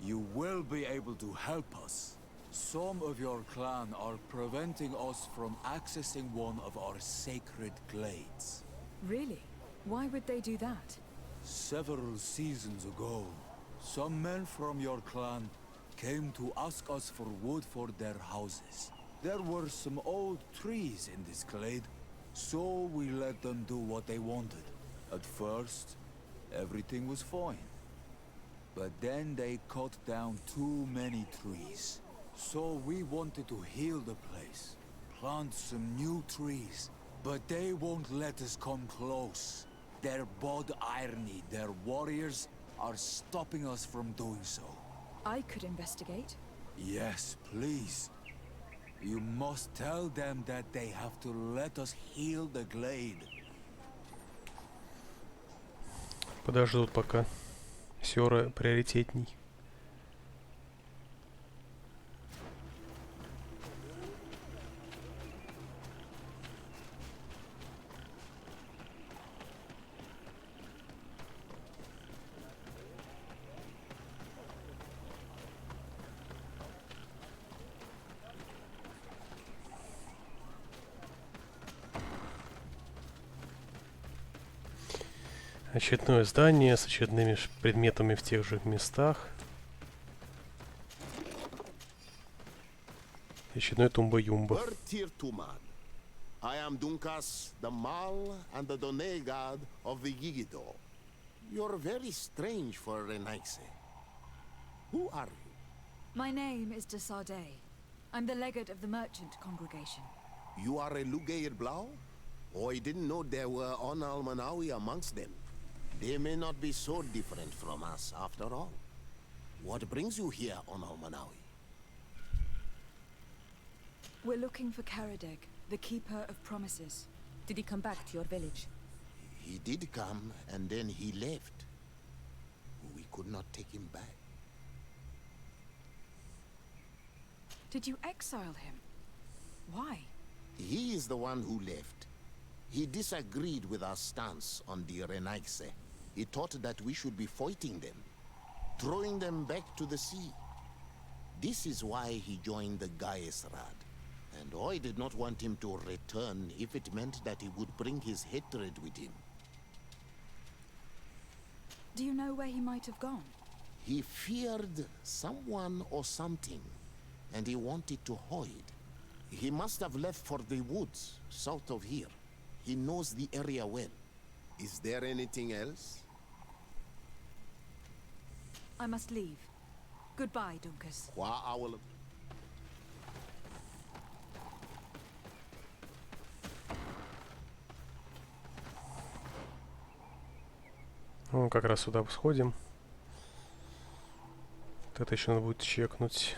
Speaker 6: You will be able to help us. Some of your clan are preventing us from accessing one of our sacred glades.
Speaker 3: Really? Why would they do that?
Speaker 6: Several seasons ago, some men from your clan came to ask us for wood for their houses. There were some old trees in this glade, so we let them do what they wanted. At first, everything was fine. But then they cut down too many trees. So we wanted to heal the place, plant some new trees. But they won't let us come close. Their bod irony, their warriors, are stopping us from doing so.
Speaker 3: I could investigate.
Speaker 6: Yes, please. You must tell them that they have to let us heal the glade.
Speaker 1: Подождут пока. Сёра приоритетней. Очередное здание с очередными предметами в тех же местах. Очередной тумба-юмба.
Speaker 14: I am Dunkas, the Mal and the Donegad of the Yigido. You're very strange for Renaigse. Who are you?
Speaker 3: My name is de Sardet. I'm the legate of the merchant congregation.
Speaker 14: You are a Lugair Blau? Oh, I didn't know there were on Almanawi amongst them. They may not be so different from us after all. What brings you here on Almanawi?
Speaker 3: We're looking for Karadeg, the Keeper of Promises.
Speaker 12: Did he come back to your village?
Speaker 14: He did come, and then he left. We could not take him back.
Speaker 3: Did you exile him? Why?
Speaker 14: He is the one who left. He disagreed with our stance on the Renaigse. He thought that we should be fighting them, throwing them back to the sea. This is why he joined the Gaesrad. And I did not want him to return if it meant that he would bring his hatred with him.
Speaker 3: Do you know where he might have gone?
Speaker 14: He feared someone or something, and he wanted to hide. He must have left for the woods south of here. He knows the area well. Is there anything else?
Speaker 3: I must leave. Goodbye, Dunkus.
Speaker 14: I will...
Speaker 1: Ну, как раз сюда сходим. Вот это еще надо будет чекнуть.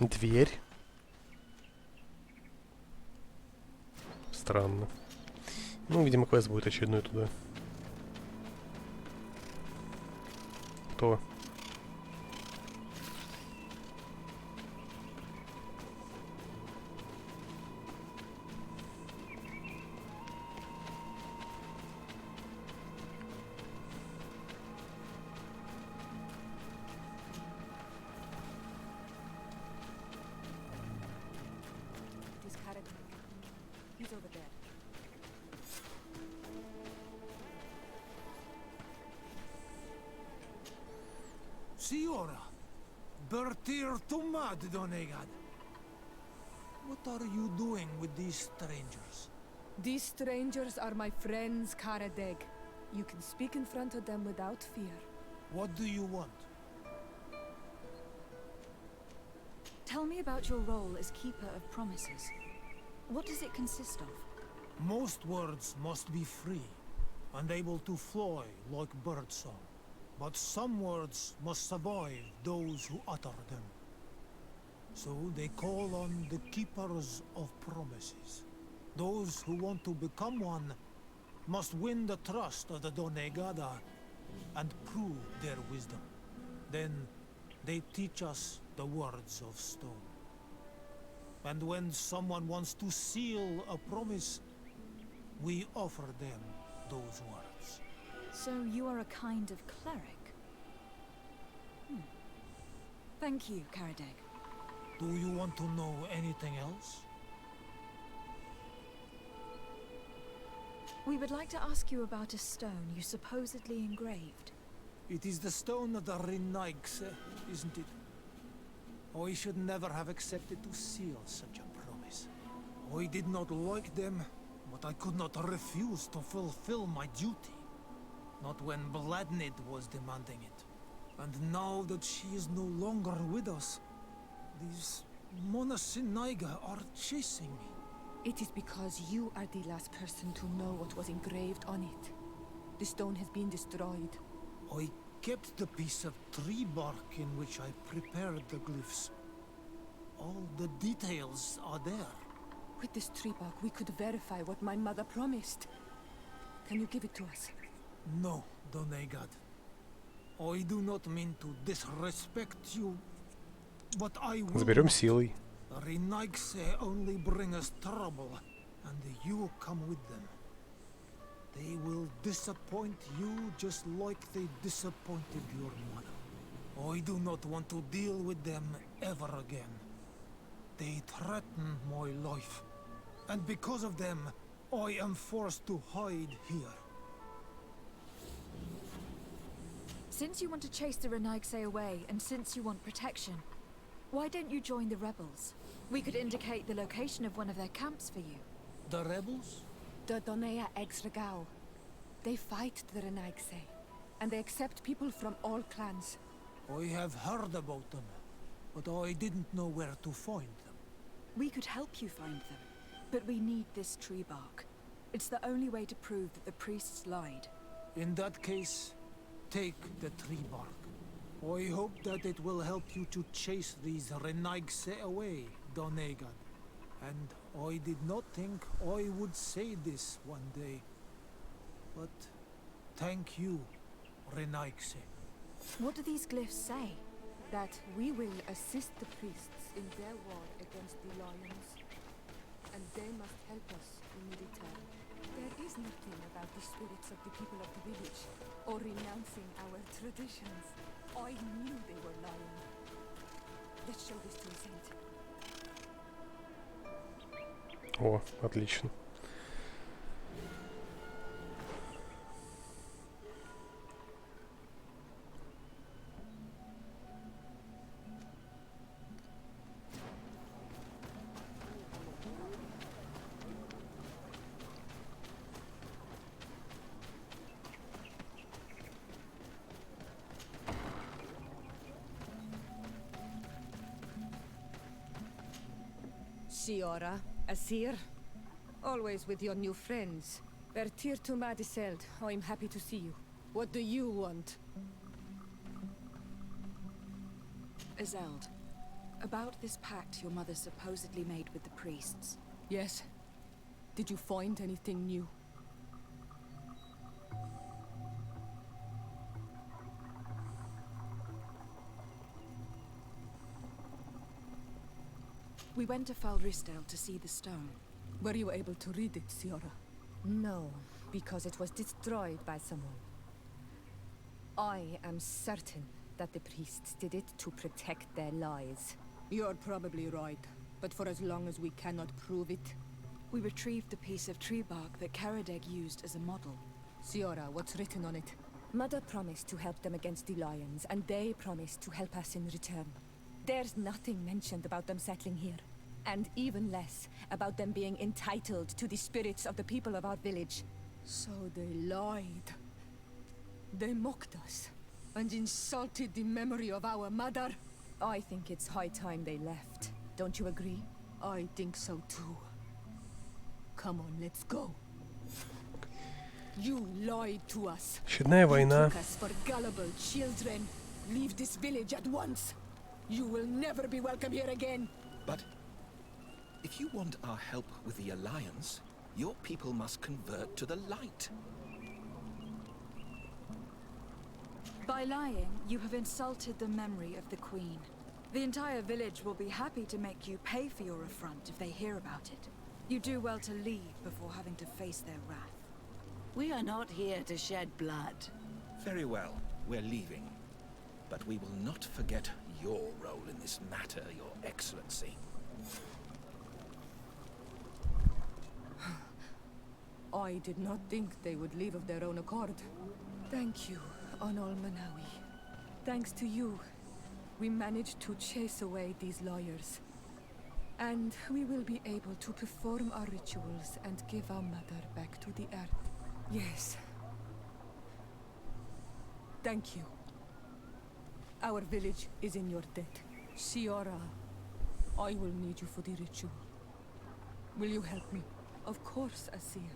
Speaker 1: Дверь. Странно. Ну, видимо, квест будет очередной туда. Кто?
Speaker 7: He's over there.
Speaker 10: Signora, Bertir Tumad Donegad. What are you doing with these strangers?
Speaker 7: These strangers are my friends, Karadeg. You can speak in front of them without fear.
Speaker 10: What do you want?
Speaker 3: Tell me about your role as Keeper of Promises. What does it consist of?
Speaker 10: Most words must be free and able to fly like birdsong. But some words must survive those who utter them. So they call on the Keepers of Promises. Those who want to become one must win the trust of the Donegada and prove their wisdom. Then they teach us the words of stone. And when someone wants to seal a promise, we offer them those words.
Speaker 3: So you are a kind of cleric? Thank you, Karadeg.
Speaker 10: Do you want to know anything else?
Speaker 3: We would like to ask you about a stone you supposedly engraved.
Speaker 10: It is the stone of the Renaigse, isn't it? I should never have accepted to seal such a promise. I did not like them, but I could not refuse to fulfill my duty. Not when Bladnid was demanding it. And now that she is no longer with us, these Monasinaiga are chasing me.
Speaker 7: It is because you are the last person to know what was engraved on it. The stone has been destroyed.
Speaker 10: I kept the piece of tree bark in which I prepared the glyphs. All the details are there.
Speaker 7: With this tree bark, we could verify what my mother promised. Can you give it to us?
Speaker 10: No, Donegad. I do not mean to disrespect you, but I will.
Speaker 1: Заберем силой.
Speaker 10: Renaigse only bring us trouble, and you come with them. They will disappoint you just like they disappointed your mother. I do not want to deal with them ever again. They threaten my life, and because of them, I am forced to hide here.
Speaker 3: Since you want to chase the Renaigse away, and since you want protection, why don't you join the rebels? We could indicate the location of one of their camps for you.
Speaker 10: The rebels?
Speaker 7: The Donea Exregao. They fight the Renaigse, and they accept people from all clans.
Speaker 10: I have heard about them, but I didn't know where to find them.
Speaker 3: We could help you find them, but we need this tree bark. It's the only way to prove that the priests lied.
Speaker 10: In that case, take the tree bark. I hope that it will help you to chase these Renaigse away, Donegad. And I did not think I would say this one day. But thank you, Renaigse,
Speaker 7: What do these glyphs say? That we will assist the priests in their war against the lions, and they must help us in return. There is nothing about the spirits of the people of the village, or renouncing our traditions. I knew they were lying. Let's show this to the saint.
Speaker 1: О, отлично.
Speaker 7: Siora, Asir, always with your new friends. Bertir to Madiseld, I'm happy to see you. What do you want?
Speaker 3: Azeld, about this pact your mother supposedly made with the priests.
Speaker 7: Yes. Did you find anything new?
Speaker 3: We went to Falristel to see the stone.
Speaker 7: Were you able to read it, Siora? No, because it was destroyed by someone. I am certain that the priests did it to protect their lies. You're probably right, but for as long as we cannot prove it...
Speaker 3: We retrieved the piece of tree bark that Karadeg used as a model.
Speaker 7: Siora, what's written on it? Mother promised to help them against the lions, and they promised to help us in return. There's nothing mentioned about them settling here. And even less about them being entitled to the spirits of the people of our village. So they lied. They mocked us and insulted the memory of our mother. I think it's high time they left. Don't you agree? I think so too. Come on, let's go. You lied to us.
Speaker 1: Очередная
Speaker 7: You
Speaker 1: война.
Speaker 7: took us for gullible children. Leave this village at once. You will never be welcome here again.
Speaker 13: But if you want our help with the Alliance, your people must convert to the light.
Speaker 3: By lying, you have insulted the memory of the Queen. The entire village will be happy to make you pay for your affront if they hear about it. You do well to leave before having to face their wrath.
Speaker 11: We are not here to shed blood.
Speaker 13: Very well, we're leaving. But we will not forget your role in this matter, Your Excellency.
Speaker 7: I did not think they would leave of their own accord. Thank you, Onol Manawi. Thanks to you, we managed to chase away these lawyers. And we will be able to perform our rituals and give our mother back to the earth. Yes. Thank you. Our village is in your debt. Siora, I will need you for the ritual. Will you help me? Of course, Asir.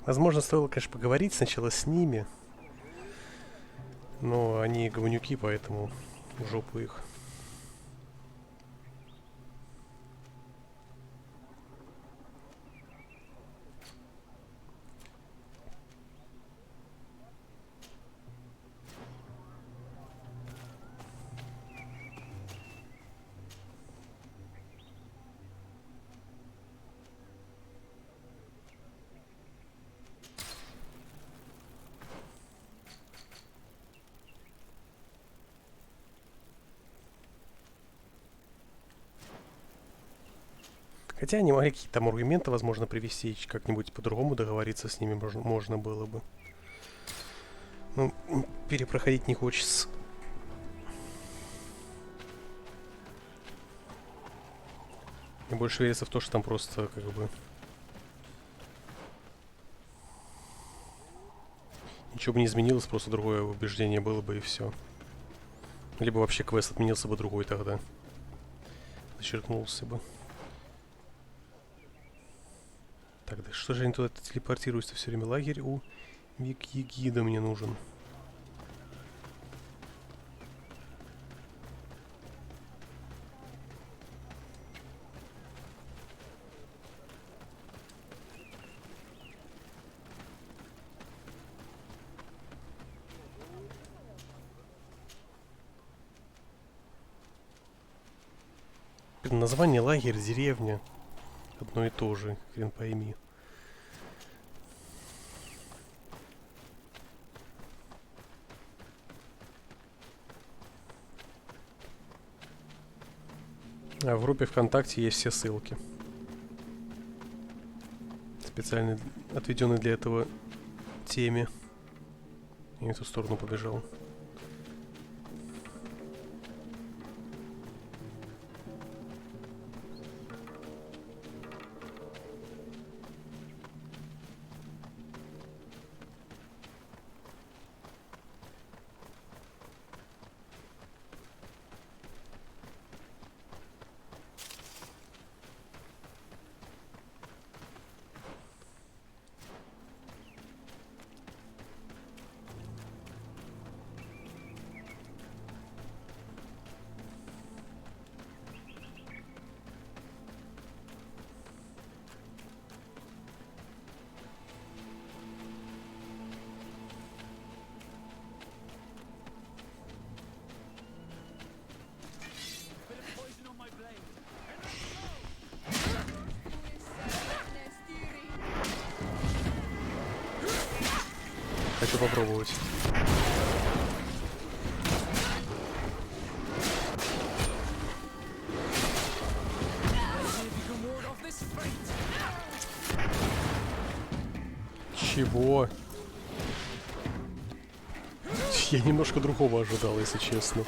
Speaker 1: Возможно, стоило, конечно, поговорить сначала с ними. Но они говнюки, поэтому в жопу их. Хотя они могли какие-то там аргументы, возможно, привести, как-нибудь по-другому договориться с ними можно было бы. Ну, перепроходить не хочется. Мне больше верится в то, что там просто как бы ничего бы не изменилось, просто другое убеждение было бы и все. Либо вообще квест отменился бы другой тогда. Зачеркнулся бы. Так, да что же они туда телепортируются все время? Лагерь у Вик-Егида мне нужен. Блин, название лагерь, деревня. Одно и то же, хрен пойми. А в группе ВКонтакте есть все ссылки. Специально отведенные для этого теме. Я в эту сторону побежал. Хочу попробовать. Чего? Я немножко другого ожидал, если честно.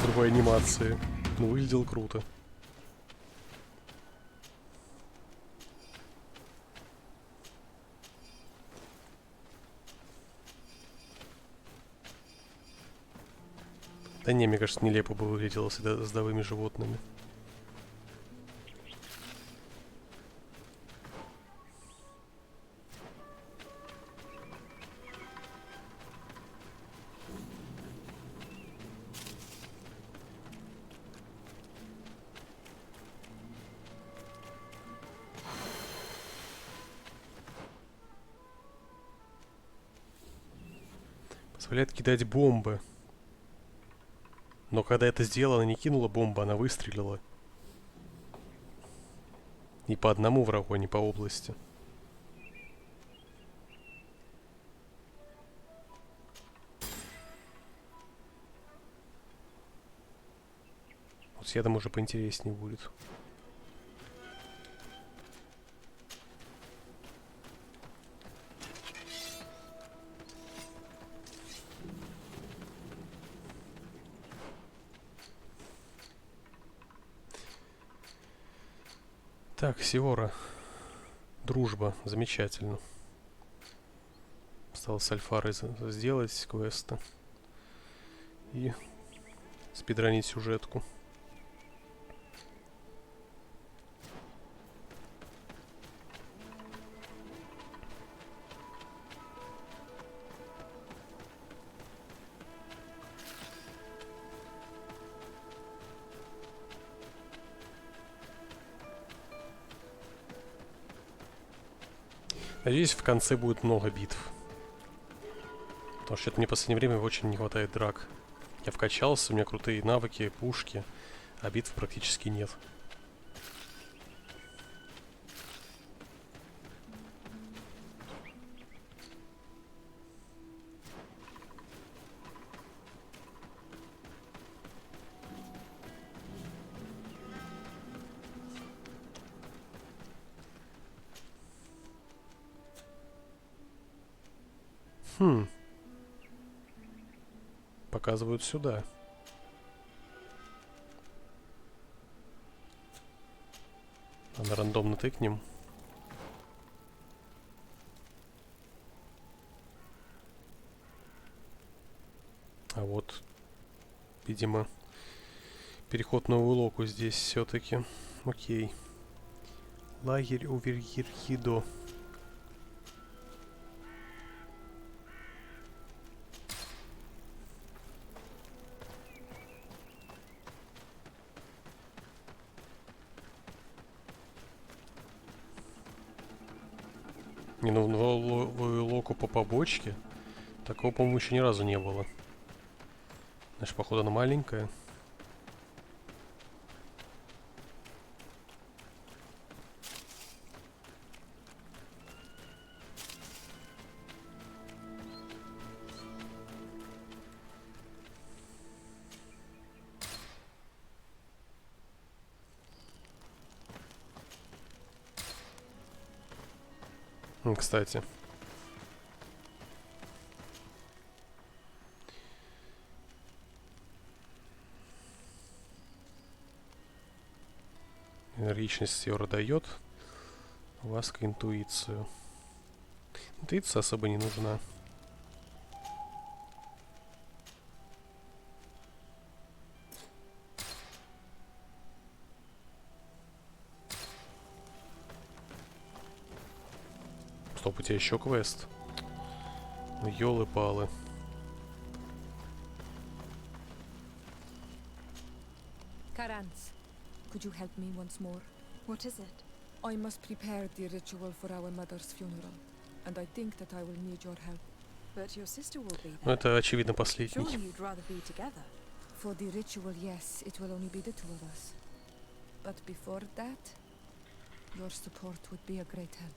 Speaker 1: Другой анимации. Но выглядел круто. Да не, мне кажется, нелепо бы выглядело с рядовыми животными. Позволяет кидать бомбы. Но когда это сделала, не кинула бомбу, она выстрелила. Не по одному врагу, а не по области. Вот с ядом уже поинтереснее будет. Так, Сиора. Дружба. Замечательно. Осталось с Альфарой сделать квесты. И спидранить сюжетку. Надеюсь, в конце будет много битв. Потому что мне в последнее время очень не хватает драк. Я вкачался, у меня крутые навыки, пушки, а битв практически нет. Показывают сюда. Надо рандомно тыкнем. А вот, видимо, переход на Улоку здесь все-таки. Окей. Лагерь у Виргирхидо. Не, ну в Улоку по побочке такого, по-моему, еще ни разу не было. Значит, походу, она маленькая. Кстати. Энергичность Сьора дает. Ласка интуицию. Интуиция особо не нужна. Стоп, у тебя еще квест. Ну, ёлы-палы.
Speaker 7: Karanz, could you help me once more?
Speaker 3: What is it?
Speaker 7: I must prepare the ritual for our mother's funeral, and I think that I will need your help.
Speaker 3: But your sister will be
Speaker 1: Ну,
Speaker 3: there.
Speaker 1: это очевидно последний.
Speaker 3: Surely you'd rather be together.
Speaker 7: For the ritual, yes, it will only be the two of us. But before that, your support would be a great help.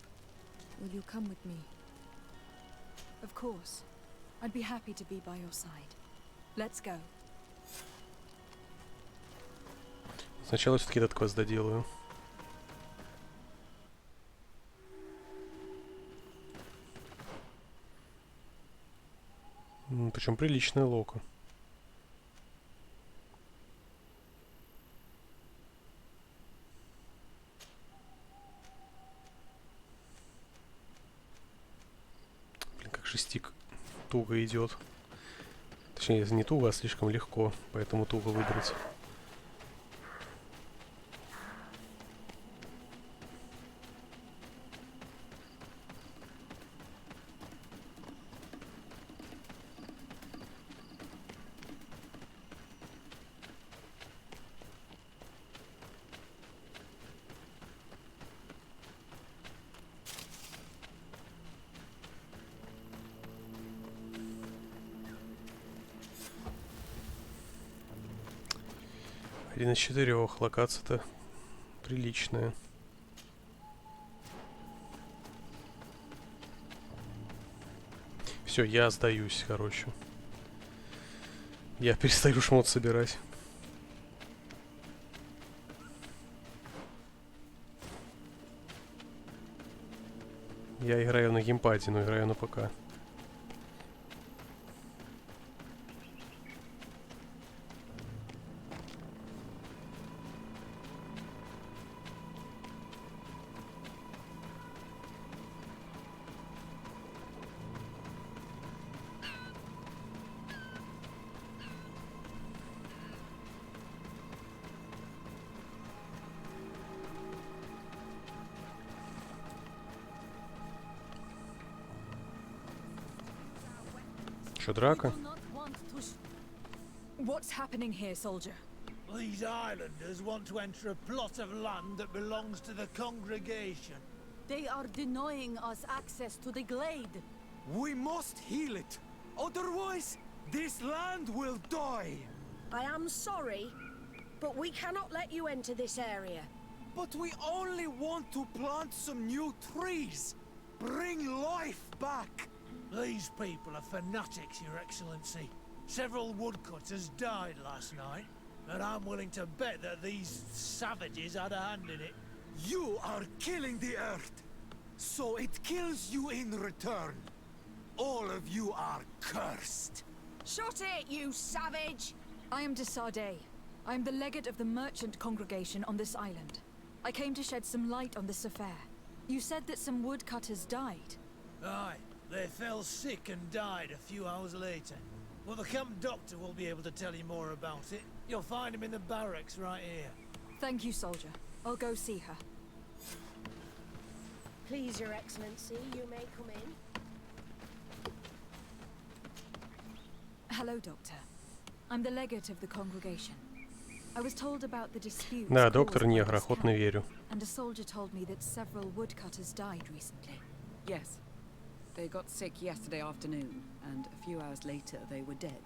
Speaker 7: Will you come with me?
Speaker 3: Of course. I'd be happy to be by your side. Let's go.
Speaker 1: Сначала все-таки этот квест доделаю. Причем приличная лока. Блин, как же стик туго идет. Точнее, не туго, а слишком легко, поэтому туго выбрать. Один из 4. Локация-то приличная. Все, я сдаюсь, короче. Я перестаю шмот собирать. Я играю на геймпаде, но играю на ПК. Что, драка?
Speaker 3: What's happening here, soldier?
Speaker 10: These islanders want to enter a plot of land that belongs to the congregation.
Speaker 15: They are denying us access to the glade.
Speaker 2: We must heal it. Otherwise, this land will die.
Speaker 16: I am sorry, but we cannot let you enter this area.
Speaker 2: But we only want to plant some new trees. Bring life back.
Speaker 10: These people are fanatics, Your Excellency. Several woodcutters died last night, and I'm willing to bet that these savages had a hand in it.
Speaker 2: You are killing the earth, so it kills you in return. All of you are cursed.
Speaker 16: Shut it, you savage!
Speaker 3: I am de Sardet. I am the legate of the merchant congregation on this island. I came to shed some light on this affair. You said that some woodcutters died.
Speaker 10: Aye, they fell sick and died a few hours later. Well, the camp doctor will be able to tell you more about it. You'll find him in the barracks right here.
Speaker 3: Thank you, soldier. I'll go see her.
Speaker 16: Please, Your Excellency, you may come in.
Speaker 3: Hello, Doctor. I'm the legate of the congregation. I was told about the dispute.
Speaker 1: Да, доктор негр, охотно верю.
Speaker 3: And a soldier told me that several woodcutters died recently.
Speaker 17: Yes. They got sick yesterday afternoon, and a few hours later they were dead.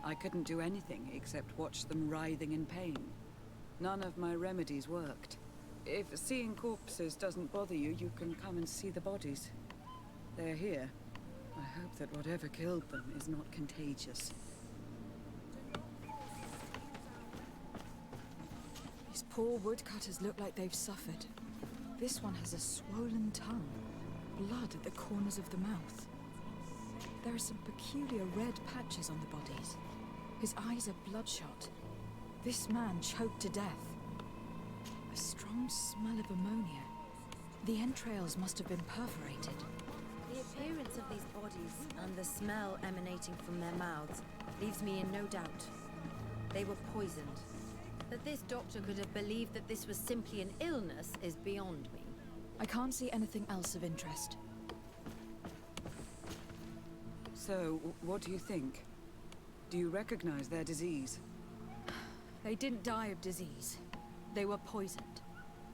Speaker 17: I couldn't do anything except watch them writhing in pain. None of my remedies worked. If seeing corpses doesn't bother you, you can come and see the bodies. They're here. I hope that whatever killed them is not contagious.
Speaker 3: These poor woodcutters look like they've suffered. This one has a swollen tongue. blood at the corners of the mouth. There are some peculiar red patches on the bodies. His eyes are bloodshot. This man choked to death. A strong smell of ammonia. The entrails must have been perforated.
Speaker 4: The appearance of these bodies and the smell emanating from their mouths leaves me in no doubt. They were poisoned. That this doctor could have believed that this was simply an illness is beyond me.
Speaker 3: I can't see anything else of interest.
Speaker 17: So, what do you think? Do you recognize their disease?
Speaker 3: They didn't die of disease. They were poisoned.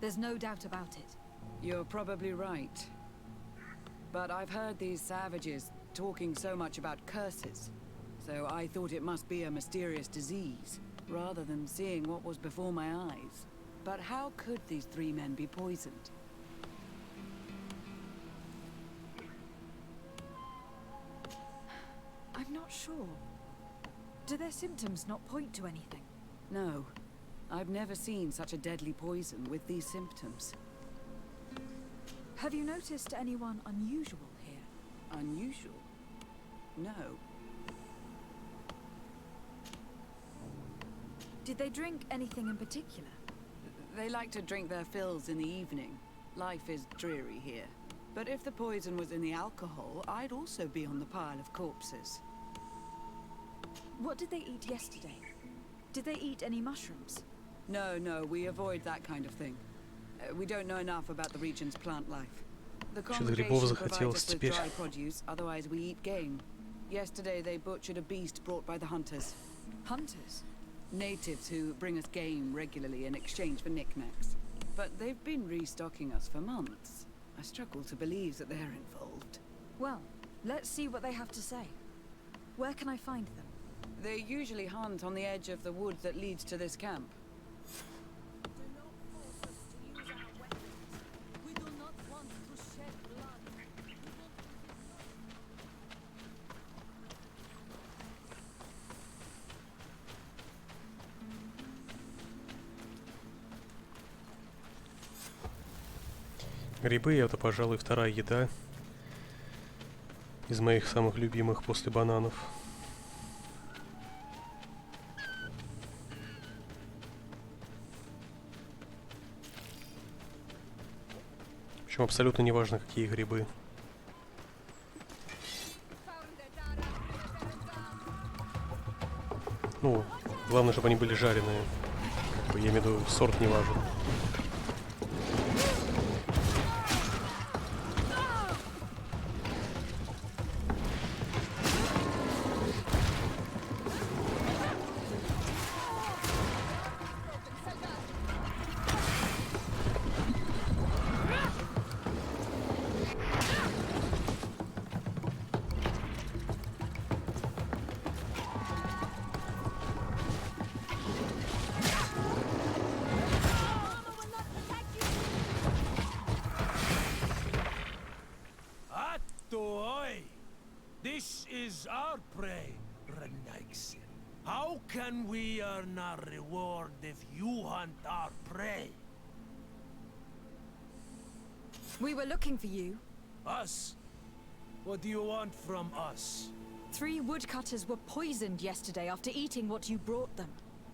Speaker 3: There's no doubt about it.
Speaker 17: You're probably right. But I've heard these savages talking so much about curses, so I thought it must be a mysterious disease, rather than seeing what was before my eyes. But how could these 3 men be poisoned?
Speaker 3: I'm not sure. Do their symptoms not point to anything?
Speaker 17: No. I've never seen such a deadly poison with these symptoms.
Speaker 3: Have you noticed anyone unusual here?
Speaker 17: Unusual? No.
Speaker 3: Did they drink anything in particular?
Speaker 17: They like to drink their fills in the evening. Life is dreary here. But if the poison was in the alcohol, I'd also be on the pile of corpses.
Speaker 3: What did they eat yesterday? Did they eat any mushrooms?
Speaker 17: No, we avoid that kind of thing. We don't know enough about the region's plant life. The congregation provides us with dry produce, otherwise we eat game. Yesterday they butchered a beast brought by the hunters.
Speaker 3: Hunters?
Speaker 17: Natives who bring us game regularly in exchange for knickknacks. But they've been restocking us for months. I struggle to believe that they're involved.
Speaker 3: Well, let's see what they have to say. Where can I find them?
Speaker 17: They usually hunt on the edge of the wood that leads to this camp.
Speaker 1: Грибы — это, пожалуй, вторая еда из моих самых любимых после бананов. Причем абсолютно не важно, какие грибы. Ну, главное, чтобы они были жареные. Я имею в виду, сорт не важен.
Speaker 6: This is our prey, Renaix. How can we earn our reward if you hunt our prey?
Speaker 3: We were looking for you.
Speaker 6: Us? What do you want from us?
Speaker 3: 3 woodcutters were poisoned yesterday after eating what you brought them.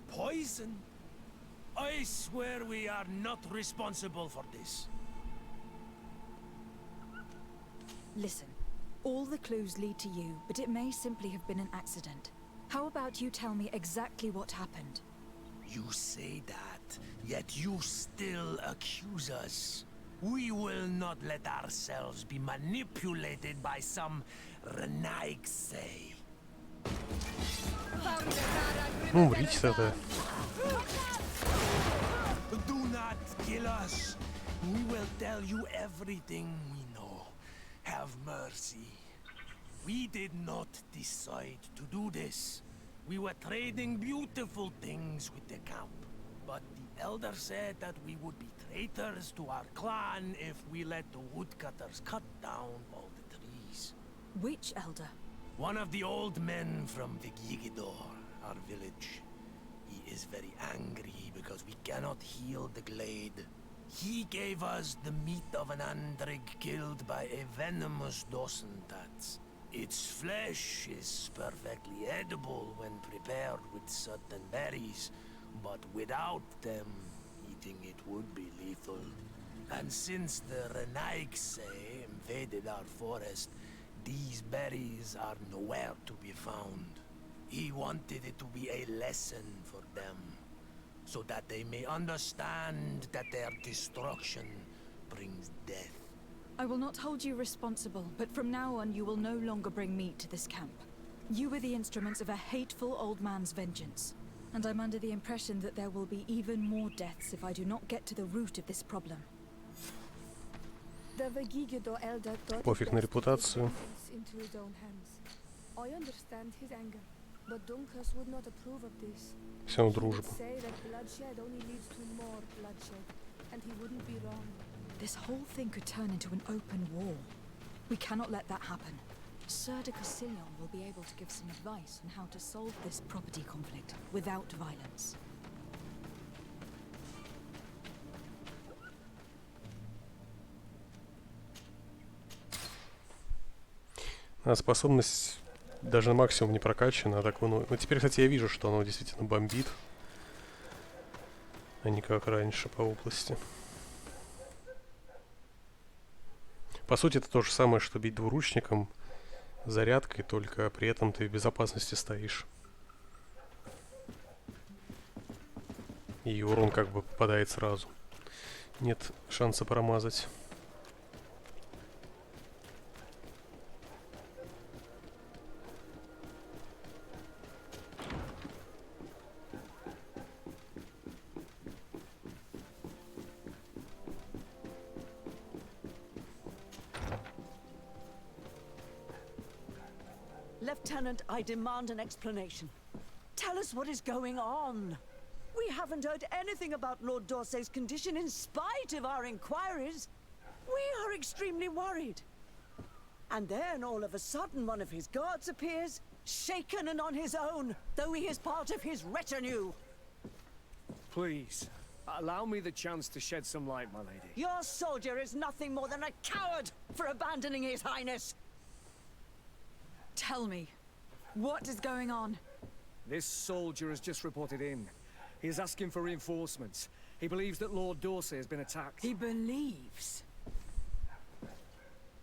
Speaker 6: Poison? I swear we are not responsible for this.
Speaker 3: Listen, all the clues lead to you, but it may simply have been an accident. How about you tell me exactly what happened?
Speaker 6: You say that, yet you still accuse us. We will not let ourselves be manipulated by some Renaix.
Speaker 1: Ну, умрите-то.
Speaker 6: Do not kill us. We will tell you everything we know. Have mercy. We did not decide to do this. We were trading beautiful things with the camp. But the elder said that we would be traitors to our clan if we let the woodcutters cut down all the trees.
Speaker 3: Which elder?
Speaker 6: One of the old men from Vigigidor, our village. He is very angry because we cannot heal the glade.
Speaker 18: He gave us the meat of an andrig killed by a venomous dosentat. Its flesh is perfectly edible when prepared with certain berries, but without them, eating it would be lethal. And since the Renaigse invaded our forest, these berries are nowhere to be found. He wanted it to be a lesson for them, so that they may understand that their destruction brings death.
Speaker 3: I will not hold you responsible, but from now on you will no longer bring meat to this camp. You were the instruments of a hateful old man's vengeance, and I'm under the impression that there will be even more deaths if I do not get to the root of this problem.
Speaker 1: Пофиг на репутацию.
Speaker 7: Into his own hands. I understand his anger, but Dunkus would not approve of this.
Speaker 1: Все дружба.
Speaker 7: He would say that bloodshed only leads to more bloodshed, and he wouldn't be wrong.
Speaker 3: This whole thing could turn into an open war. We cannot let that happen. Sir de Cassillon will be able to give some advice on how to solve this property conflict without violence.
Speaker 1: А способность даже на максимум не прокачана, а так ну теперь, кстати, я вижу, что оно действительно бомбит, а не как раньше по области. По сути, это то же самое, что бить двуручником зарядкой, только при этом ты в безопасности стоишь. И урон как бы попадает сразу. Нет шанса промазать.
Speaker 15: Lieutenant, I demand an explanation. Tell us what is going on. We haven't heard anything about Lord D'Orsay's condition in spite of our inquiries. We are extremely worried. And then all of a sudden one of his guards appears, shaken and on his own, though he is part of his retinue.
Speaker 5: Please, allow me the chance to shed some light, my lady.
Speaker 15: Your soldier is nothing more than a coward for abandoning his highness.
Speaker 3: Tell me, what is going on?
Speaker 5: This soldier has just reported in. He is asking for reinforcements. He believes that Lord D'Orsay has been attacked.
Speaker 3: He believes?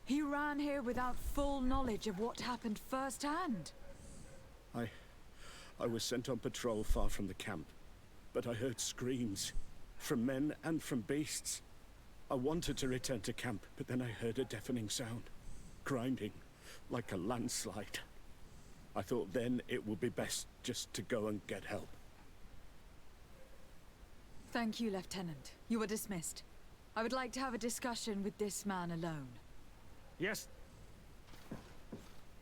Speaker 3: He ran here without full knowledge of what happened firsthand.
Speaker 19: I was sent on patrol far from the camp, but I heard screams from men and from beasts. I wanted to return to camp, but then I heard a deafening sound, grinding like a landslide. I thought then it would be best just to go and get help.
Speaker 3: Thank you, Lieutenant. You are dismissed. I would like to have a discussion with this man alone.
Speaker 5: Yes.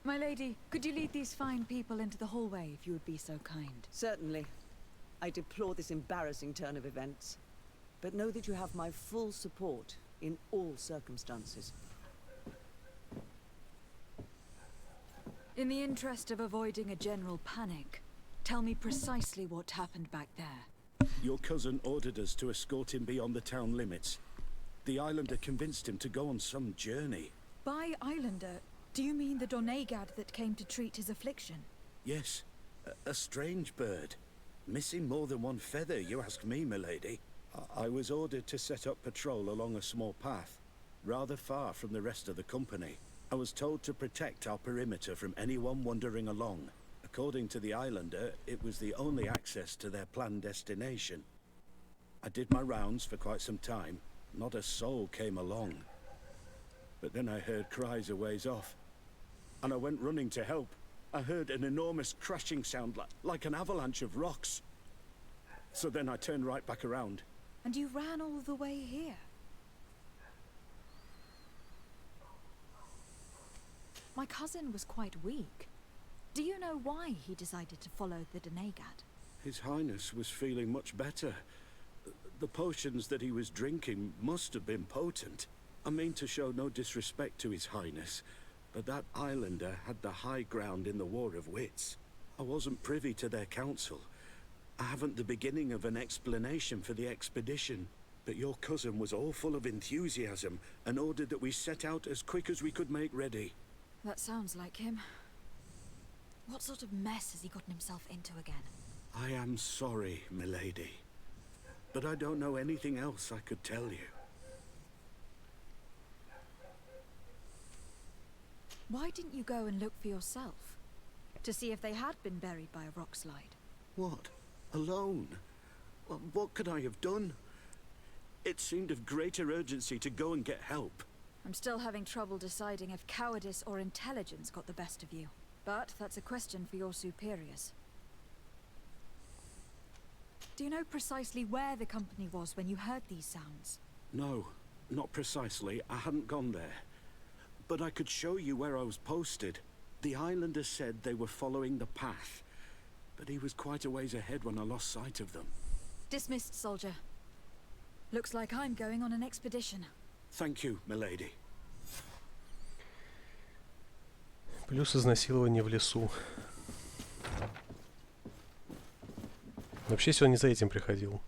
Speaker 3: My lady, could you lead these fine people into the hallway if you would be so kind?
Speaker 15: Certainly. I deplore this embarrassing turn of events, but know that you have my full support in all circumstances.
Speaker 3: In the interest of avoiding a general panic, tell me precisely what happened back there.
Speaker 19: Your cousin ordered us to escort him beyond the town limits. The islander convinced him to go on some journey.
Speaker 3: By islander, do you mean the Donegad that came to treat his affliction?
Speaker 19: Yes, a strange bird. Missing more than one feather, you ask me, milady. I was ordered to set up patrol along a small path, rather far from the rest of the company. I was told to protect our perimeter from anyone wandering along. According to the islander, it was the only access to their planned destination. I did my rounds for quite some time. Not a soul came along. But then I heard cries a ways off, and I went running to help. I heard an enormous crashing sound like an avalanche of rocks. So then I turned right back around.
Speaker 3: And you ran all the way here? My cousin was quite weak. Do you know why he decided to follow the Donegad?
Speaker 19: His Highness was feeling much better. The potions that he was drinking must have been potent. I mean to show no disrespect to His Highness, but that islander had the high ground in the War of Wits. I wasn't privy to their counsel. I haven't the beginning of an explanation for the expedition. but your cousin was all full of enthusiasm and ordered that we set out as quick as we could make ready.
Speaker 3: That sounds like him. What sort of mess has he gotten himself into again?
Speaker 19: I am sorry, milady, but I don't know anything else I could tell you.
Speaker 3: Why didn't you go and look for yourself? To see if they had been buried by a rock slide?
Speaker 19: What? Alone? Well, what could I have done? It seemed of greater urgency to go and get help.
Speaker 3: I'm still having trouble deciding if cowardice or intelligence got the best of you. But that's a question for your superiors. Do you know precisely where the company was when you heard these sounds?
Speaker 19: No, not precisely. I hadn't gone there. But I could show you where I was posted. The islander said they were following the path, but he was quite a ways ahead when I lost sight of them.
Speaker 3: Dismissed, soldier. Looks like I'm going on an expedition.
Speaker 19: Thank you, milady.
Speaker 1: Плюс изнасилование в лесу. Вообще сегодня не за этим приходил.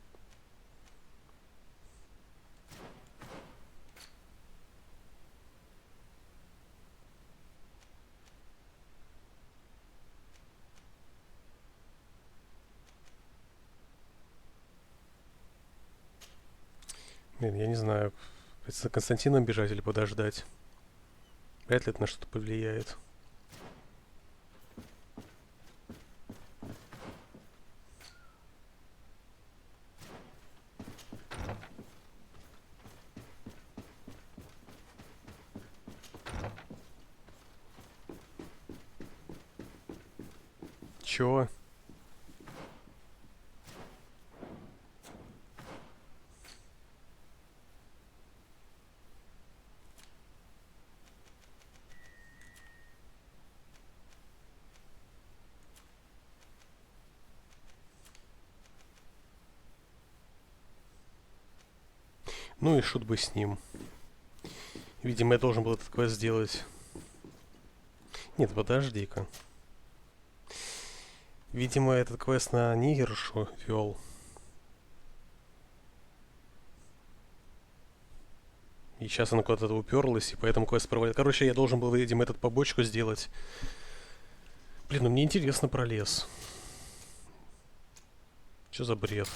Speaker 1: Блин, я не знаю, за Константином бежать или подождать. Вряд ли это на что-то повлияет. Чё? Ну и шут бы с ним. Видимо, я должен был этот квест сделать. Нет, подожди-ка. Видимо, этот квест на нигершу вел. И сейчас она куда-то уперлась, и поэтому квест проводит. Короче, я должен был, видимо, этот побочку сделать. Блин, ну мне интересно про лес. Что за бред?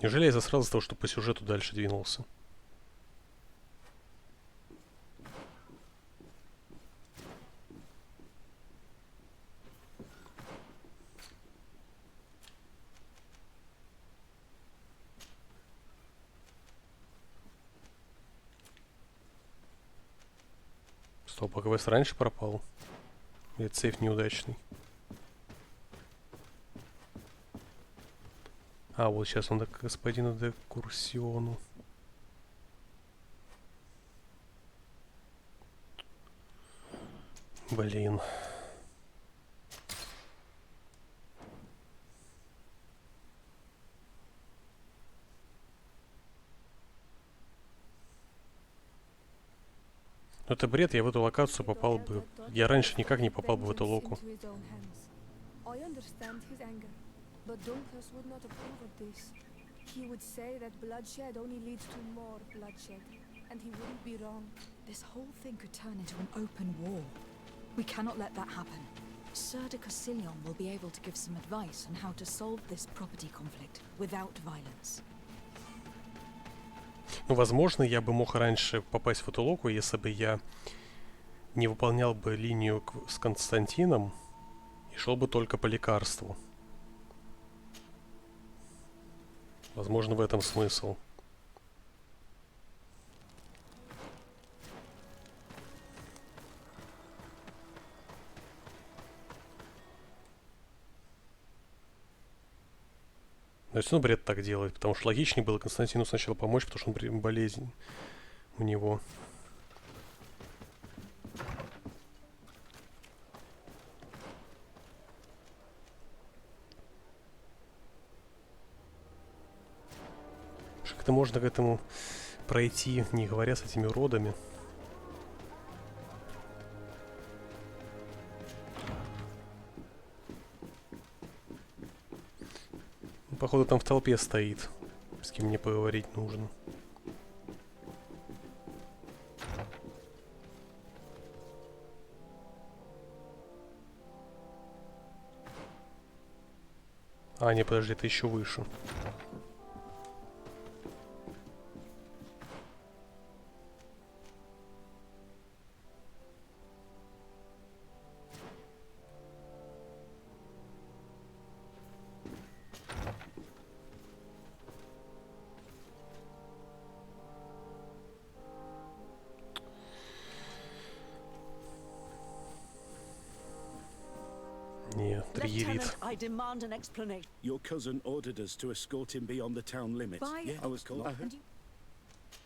Speaker 1: Неужели я засрал из-за того, что по сюжету дальше двинулся? Стоп, а квест раньше пропал? Или сейф неудачный? А, вот сейчас он к господину де Курсиону. Блин. Ну это бред, я в эту локацию попал бы. Я раньше никак не попал бы в эту локу.
Speaker 7: But Duncus would not approve of this. He would say that bloodshed only leads to more bloodshed, and he wouldn't be wrong.
Speaker 3: This whole thing could turn into an open war. We cannot let that happen. Sir de Cassillon will be able to give some advice on how to solve this property conflict without violence.
Speaker 1: Ну, возможно, я бы мог раньше попасть в эту локу, если бы я не выполнял бы линию с Константином и шел бы только по лекарству. Возможно, в этом смысл. Но все равно бред так делать, потому что логичнее было Константину сначала помочь, потому что он болезнь у него. Как-то можно к этому пройти, не говоря с этими уродами. Походу там в толпе стоит. С кем мне поговорить нужно. А, не, подожди, это еще выше.
Speaker 15: Lieutenant, I demand an explanation.
Speaker 19: Your cousin ordered us to escort him beyond the town limits.
Speaker 3: Why?
Speaker 19: Yeah, I was called.
Speaker 3: And you...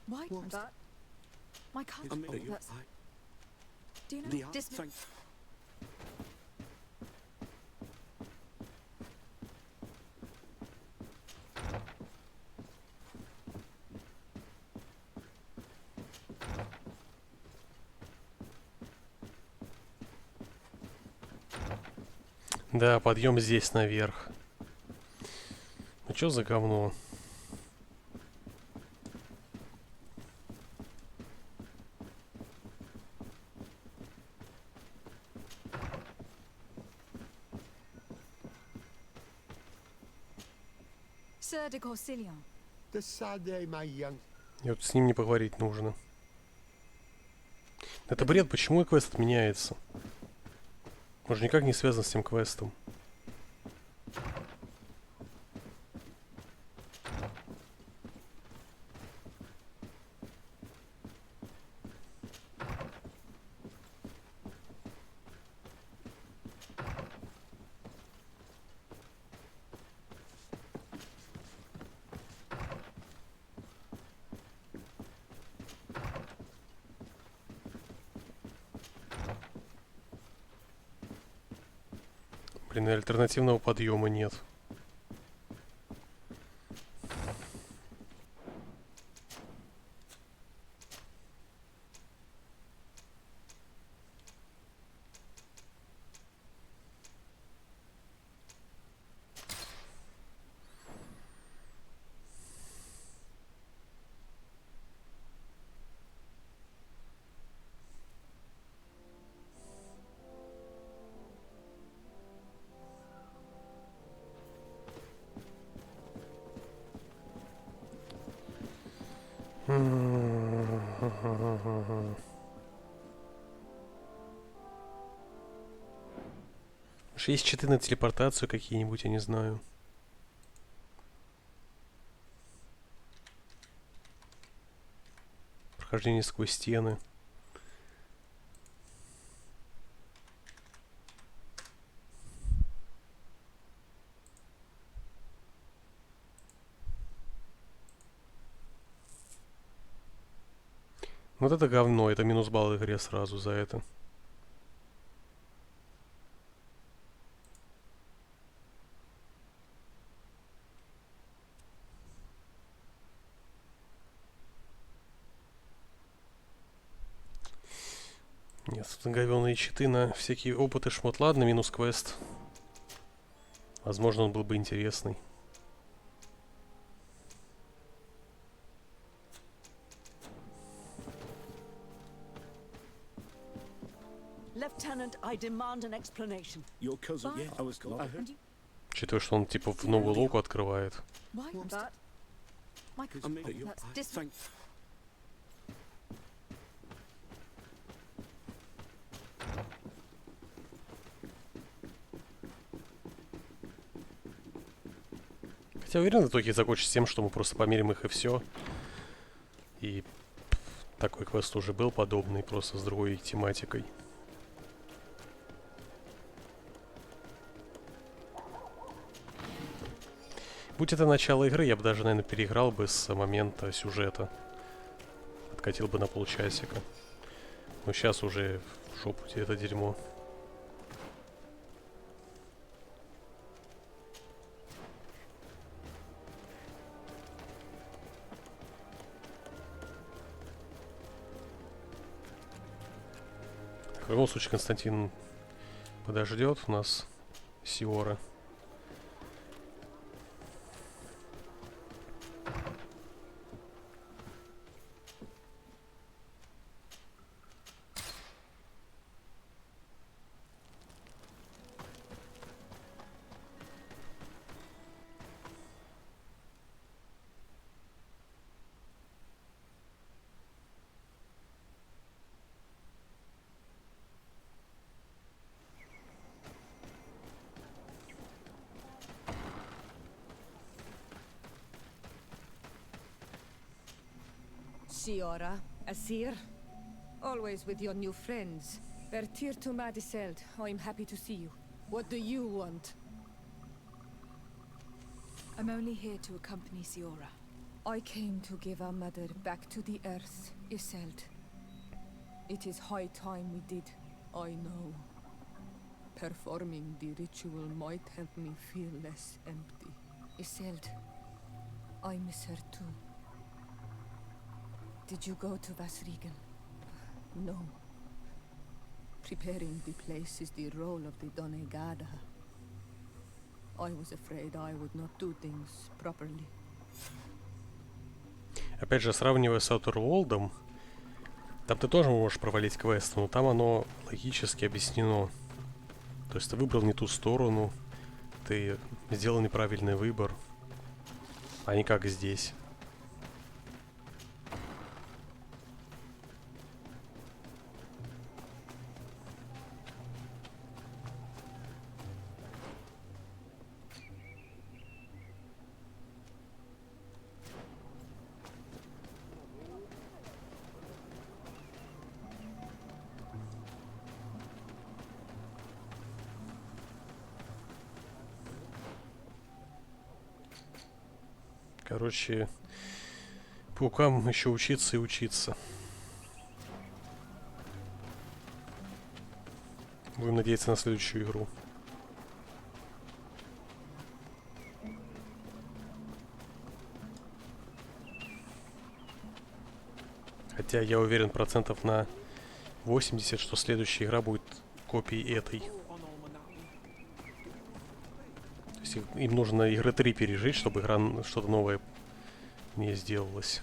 Speaker 3: Why?
Speaker 19: That?
Speaker 3: My cousin. That's... Do you know?
Speaker 19: Thank.
Speaker 1: Да, подъем здесь наверх. Ну чё за говно? И вот с ним не поговорить нужно. Это бред, почему квест отменяется? Он же никак не связан с тем квестом. Блин, альтернативного подъема нет. Есть читы на телепортацию какие-нибудь, я не знаю. Прохождение сквозь стены. Вот это говно, это минус балл игре сразу за это. Нет, тут говёные читы на всякие опыты шмот. Ладно, минус квест. Возможно, он был бы интересный.
Speaker 15: Lieutenant, I demand an explanation.
Speaker 19: Your cousin, yeah, I was called.
Speaker 1: Учитывая, что он типа в новую локу открывает. Хотя уверен, в итоге закончится тем, что мы просто померим их и все. И такой квест уже был подобный, просто с другой тематикой. Будь это начало игры, я бы даже, наверное, переиграл бы с момента сюжета. Откатил бы на полчасика. Но сейчас уже в жопу тебе это дерьмо. В любом случае, Константин подождет у нас Сиора.
Speaker 7: Siora, Asir, always with your new friends. Bertir to Madiseld, I'm happy to see you. What do you want?
Speaker 3: I'm only here to accompany Siora.
Speaker 7: I came to give our mother back to the earth, Iseld. It is high time we did, I know. Performing the ritual might help me feel less empty. Iseld, I miss her too. Did you go to Vasrigan? No. Preparing the place is the role of the Donegada. I was afraid I would not do things properly.
Speaker 1: Опять же, сравнивая с Outer World'ом, там ты тоже можешь провалить квесты, но там оно логически объяснено. То есть ты выбрал не ту сторону, ты сделал неправильный выбор, а не как здесь. Короче, паукам еще учиться и учиться. Будем надеяться на следующую игру. Хотя я уверен процентов на 80, что следующая игра будет копией этой. То есть им нужно игры 3 пережить, чтобы игра что-то новое не сделалось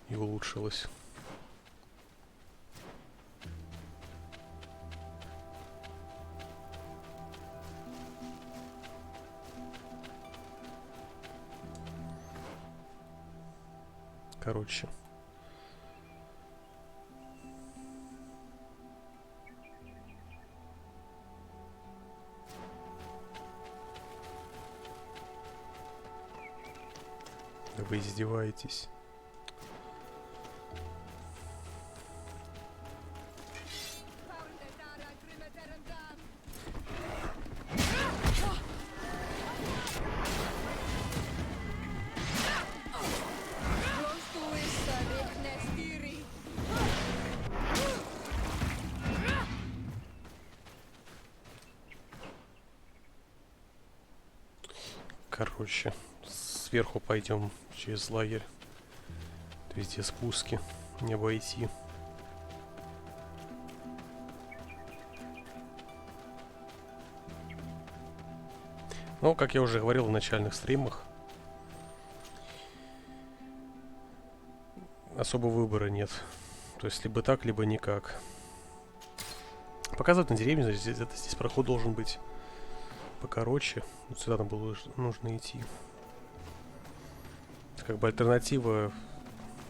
Speaker 1: и улучшилось. Короче. Вы издеваетесь. Короче, сверху пойдем через лагерь. Везде спуски, не обойти. Но, как я уже говорил в начальных стримах, особо выбора нет. То есть либо так, либо никак. Показывать на деревню, здесь проход должен быть покороче. Вот сюда нам было нужно идти. Это как бы альтернатива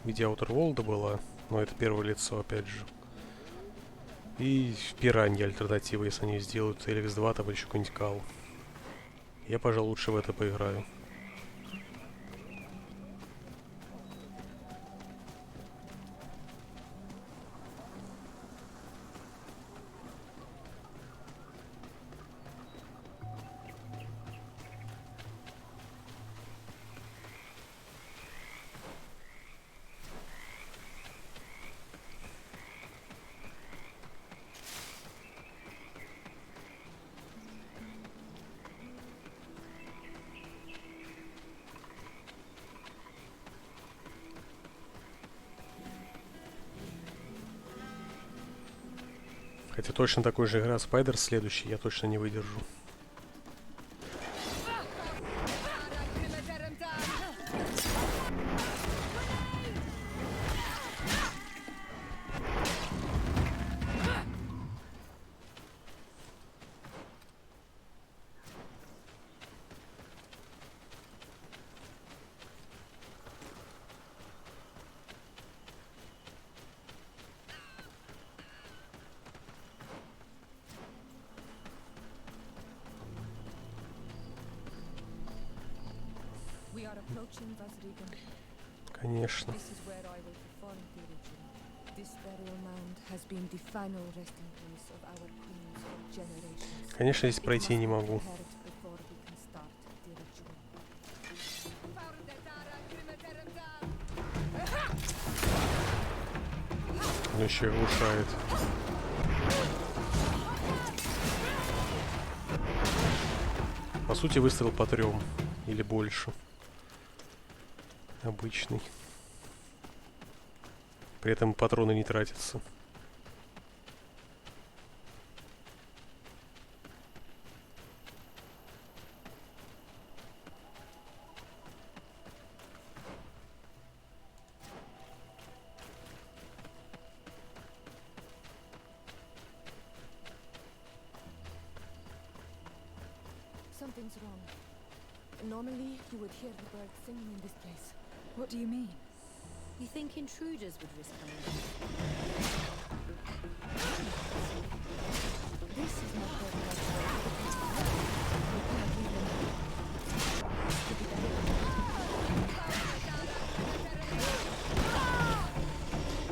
Speaker 1: в виде Outer World была, но это первое лицо, опять же. И в Пиранье альтернатива, если они сделают Эликс 2, там еще какой-нибудь кал. Я, пожалуй, лучше в это поиграю. Хотя точно такой же игра Спайдер следующий я точно не выдержу. Конечно.
Speaker 7: This is where I will perform the ritual. This burial mound has been the final resting place of our queens for generations.
Speaker 1: Конечно, здесь пройти не могу.
Speaker 7: Before we can start the ritual.
Speaker 1: Он еще и глушает. По сути, выстрел по 3 или больше. Обычный. При этом патроны не тратятся.
Speaker 7: Something's wrong. Normally, you would hear the birds singing in this place.
Speaker 3: What do you mean?
Speaker 4: You think intruders would risk coming?
Speaker 7: This is not very much we cannot leave them.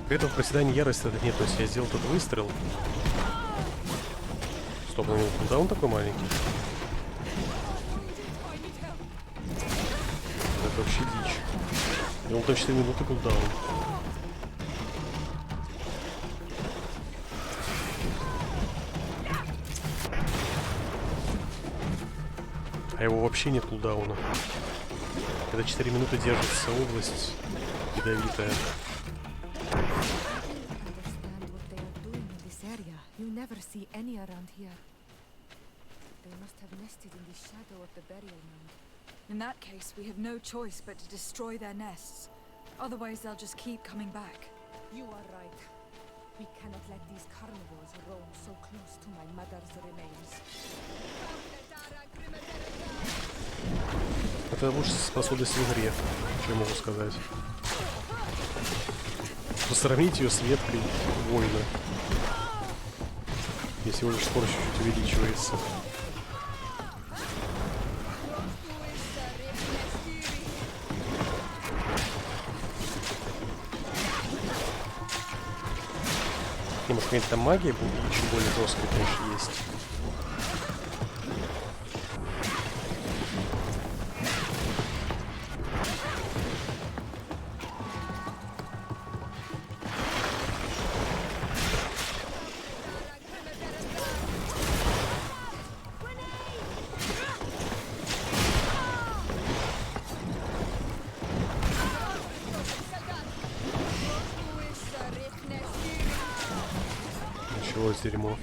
Speaker 1: При этом в проседании ярости это нет, то есть я сделал этот выстрел. Стоп, у него кулдаун такой маленький. Это вообще дичь. И он до 4 минуты кулдаун. А его вообще нет кулдауна. Когда 4 минуты держится область ядовитая.
Speaker 7: You never see any around here. They must have nested in the shadow of the burial mound.
Speaker 3: In that case, we have no choice but to destroy their nests. Otherwise, they'll just keep coming back.
Speaker 7: You are right. We cannot let these carnivores roam so close to my mother's remains.
Speaker 1: Это лучшая способность в игре, что я могу сказать. Сравнить ее с веткой воина. И всего лишь скорость чуть-чуть увеличивается. И может какая-то там магия будет еще более жесткая, конечно, есть. Началось дерьмо.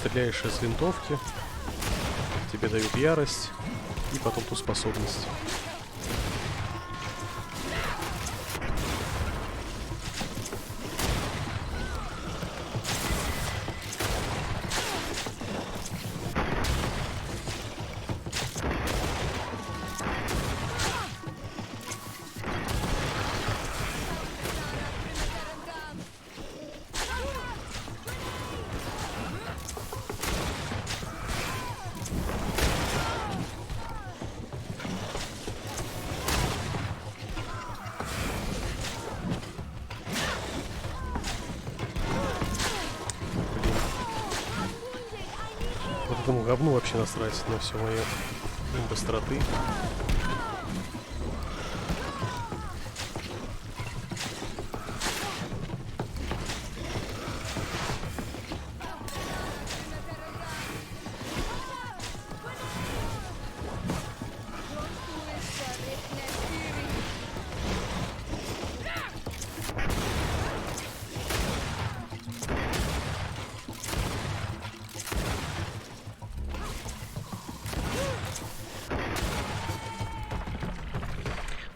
Speaker 1: Стреляешь из винтовки, тебе дают ярость и потом ту способность. говну вообще насрать на все мое быстроты.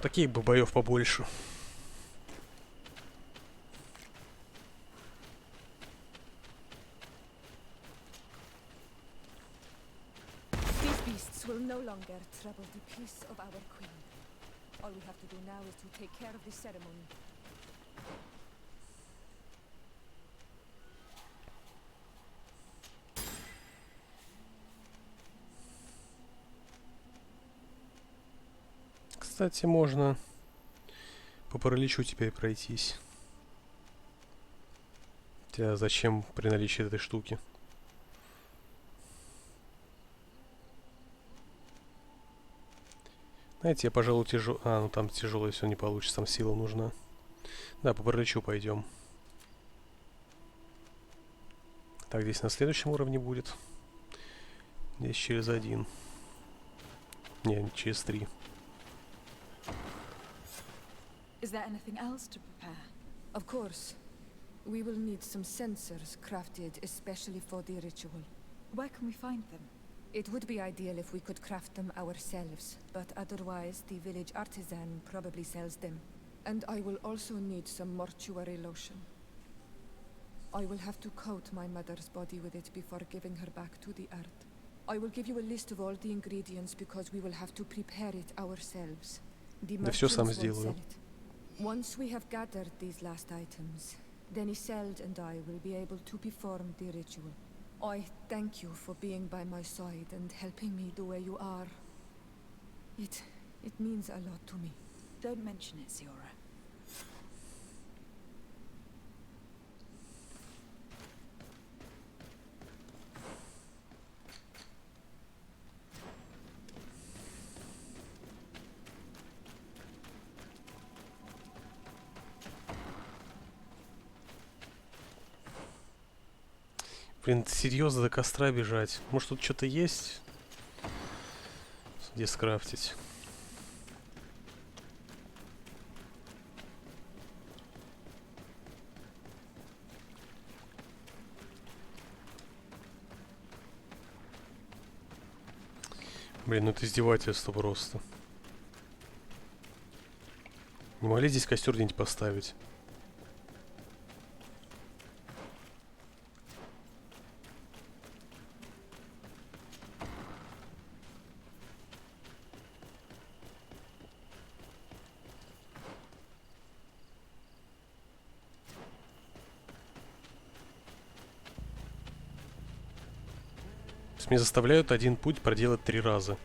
Speaker 1: Таких бы боев побольше.
Speaker 7: These beasts will no longer trouble the peace of our queen. All we have to do now is to take care of the ceremony.
Speaker 1: Кстати, можно по параличу теперь пройтись. Хотя зачем при наличии этой штуки? Знаете, я, пожалуй, тяжелый... А, ну там тяжелое все не получится, там сила нужна. Да, по параличу пойдем. Так, здесь на следующем уровне будет. Здесь через 1. Не, через 3.
Speaker 3: Is there anything else to prepare?
Speaker 7: Of course. We will need some sensors crafted especially for the ritual.
Speaker 3: Where can we find them?
Speaker 7: It would be ideal if we could craft them ourselves, but otherwise the village artisan probably sells them. And I will also need some mortuary lotion. I will have to coat my mother's body with it before giving her back to the earth. I will give you a list of all the ingredients because we will have to prepare it ourselves. The
Speaker 1: Да все сам
Speaker 7: merchants won't
Speaker 1: сделаю.
Speaker 7: sell it. Once we have gathered these last items, then Iseld and I will be able to perform the ritual. I thank you for being by my side and helping me the way you are. It means a lot to me.
Speaker 3: Don't mention it, Siora.
Speaker 1: Блин, серьезно до костра бежать. Может тут что-то есть? Где скрафтить? Блин, ну это издевательство просто. Не могли здесь костер где-нибудь поставить? Меня заставляют один путь проделать 3 раза.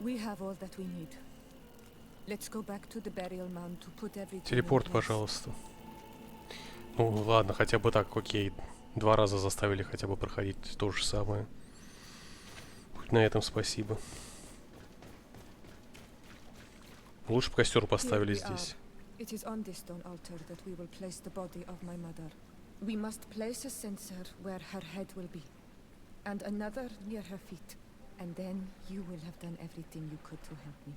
Speaker 7: We have all that we need. Let's go back to the burial mound to put everything.
Speaker 1: Телепорт, пожалуйста. Ну ладно, хотя бы так, окей. 2 раза заставили хотя бы проходить то же самое. Хоть на этом спасибо. Лучше бы костер поставили здесь.
Speaker 7: It is on this stone altar that we will place the body of my mother. We must place a censer where her head will be, and another near her feet. And then you will have done everything you could to help me.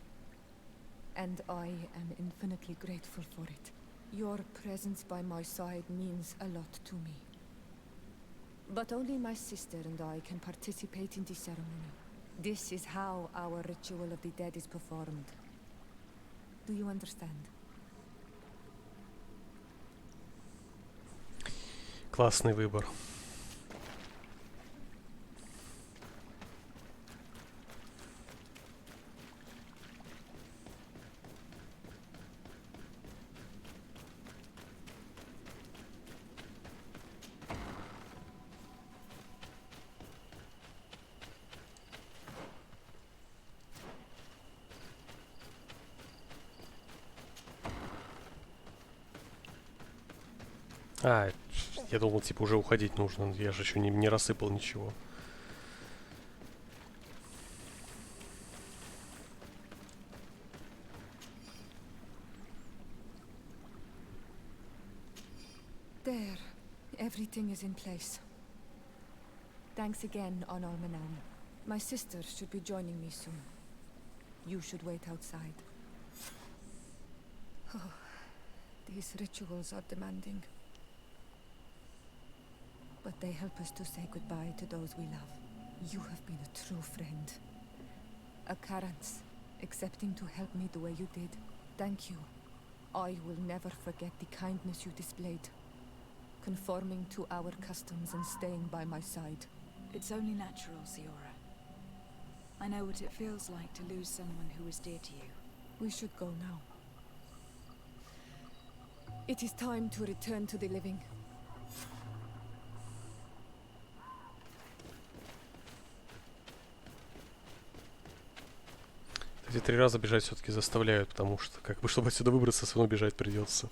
Speaker 7: And I am infinitely grateful for it. Your presence by my side means a lot to me. But only my sister and I can participate in the ceremony. This is how our ritual of the dead is performed. Do you understand?
Speaker 1: Классный выбор. А, я думал, типа, уже уходить нужно. Я же еще не рассыпал ничего.
Speaker 7: There. Everything is in place. Thanks again, Honormanam. My sister should be joining me soon. You should wait outside. Oh, these rituals are demanding. But they help us to say goodbye to those we love. You have been a true friend. A Karans, accepting to help me the way you did. Thank you. I will never forget the kindness you displayed. Conforming to our customs and staying by my side.
Speaker 3: It's only natural, Siora. I know what it feels like to lose someone who is dear to you.
Speaker 7: We should go now. It is time to return to the living.
Speaker 1: Эти 3 раза бежать все-таки заставляют, потому что, как бы, чтобы отсюда выбраться, все равно бежать придется.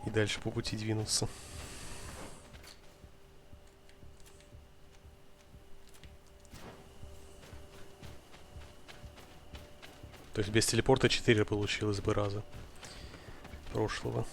Speaker 1: И дальше по пути двинуться. То есть без телепорта 4 получилось бы раза прошлого.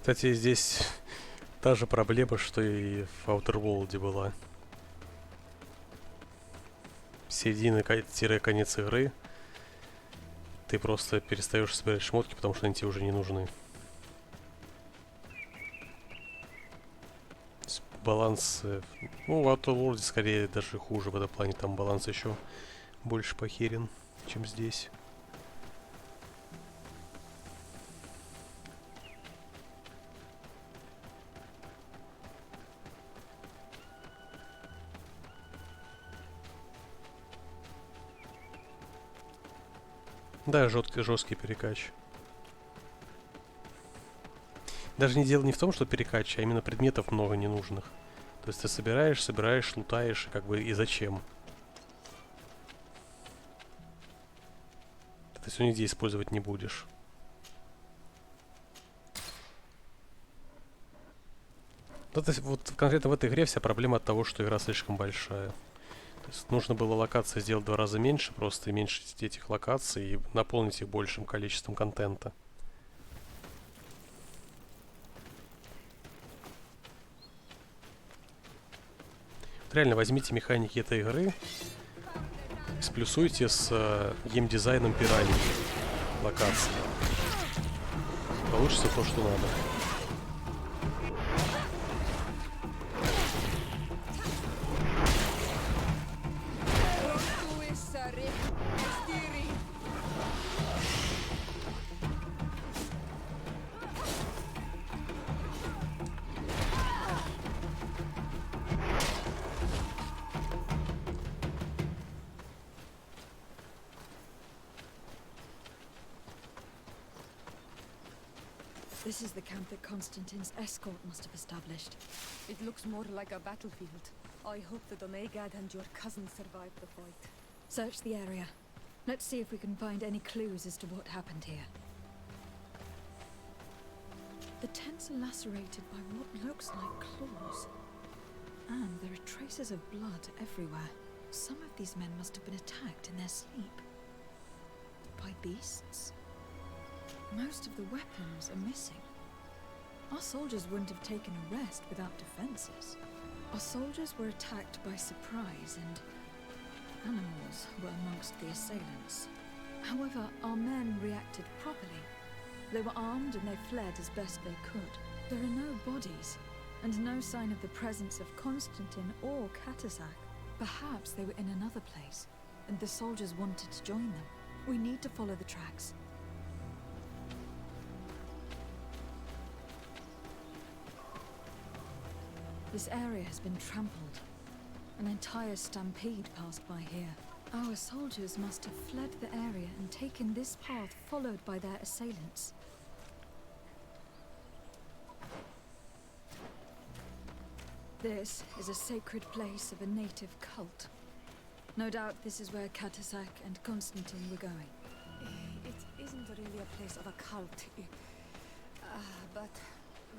Speaker 1: Кстати, здесь та же проблема, что и в Outer World была. Середина-конец игры. Ты просто перестаешь собирать шмотки, потому что они тебе уже не нужны. Баланс... Ну, в Outer World скорее даже хуже в этом плане. Там баланс еще больше похерен, чем здесь. Да, жесткий перекач. Даже дело не в том, что перекач, а именно предметов много ненужных. То есть ты собираешь, лутаешь, как бы и зачем. Ты все нигде использовать не будешь. Вот конкретно в этой игре вся проблема от того, что игра слишком большая. То есть нужно было локации сделать в 2 раза меньше, просто и меньшить этих локаций и наполнить их большим количеством контента. Вот реально возьмите механики этой игры, сплюсуйте с геймдизайном пираний локаций. Получится то, что надо.
Speaker 3: This is the camp that Constantine's escort must have established.
Speaker 7: It looks more like a battlefield. I hope the Donegad and your cousin survived the fight.
Speaker 3: Search the area. Let's see if we can find any clues as to what happened here. The tents are lacerated by what looks like claws. And there are traces of blood everywhere. Some of these men must have been attacked in their sleep. By beasts? Most of the weapons are missing. Our soldiers wouldn't have taken a rest without defenses. Our soldiers were attacked by surprise, and animals were amongst the assailants. However, our men reacted properly. They were armed and they fled as best they could. There are no bodies, and no sign of the presence of Constantine or Katasak. Perhaps they were in another place, and the soldiers wanted to join them. We need to follow the tracks. This area has been trampled. An entire stampede passed by here. Our soldiers must have fled the area and taken this path followed by their assailants. This is a sacred place of a native cult. No doubt this is where Katasak and Constantine were going.
Speaker 7: It isn't really a place of a cult, but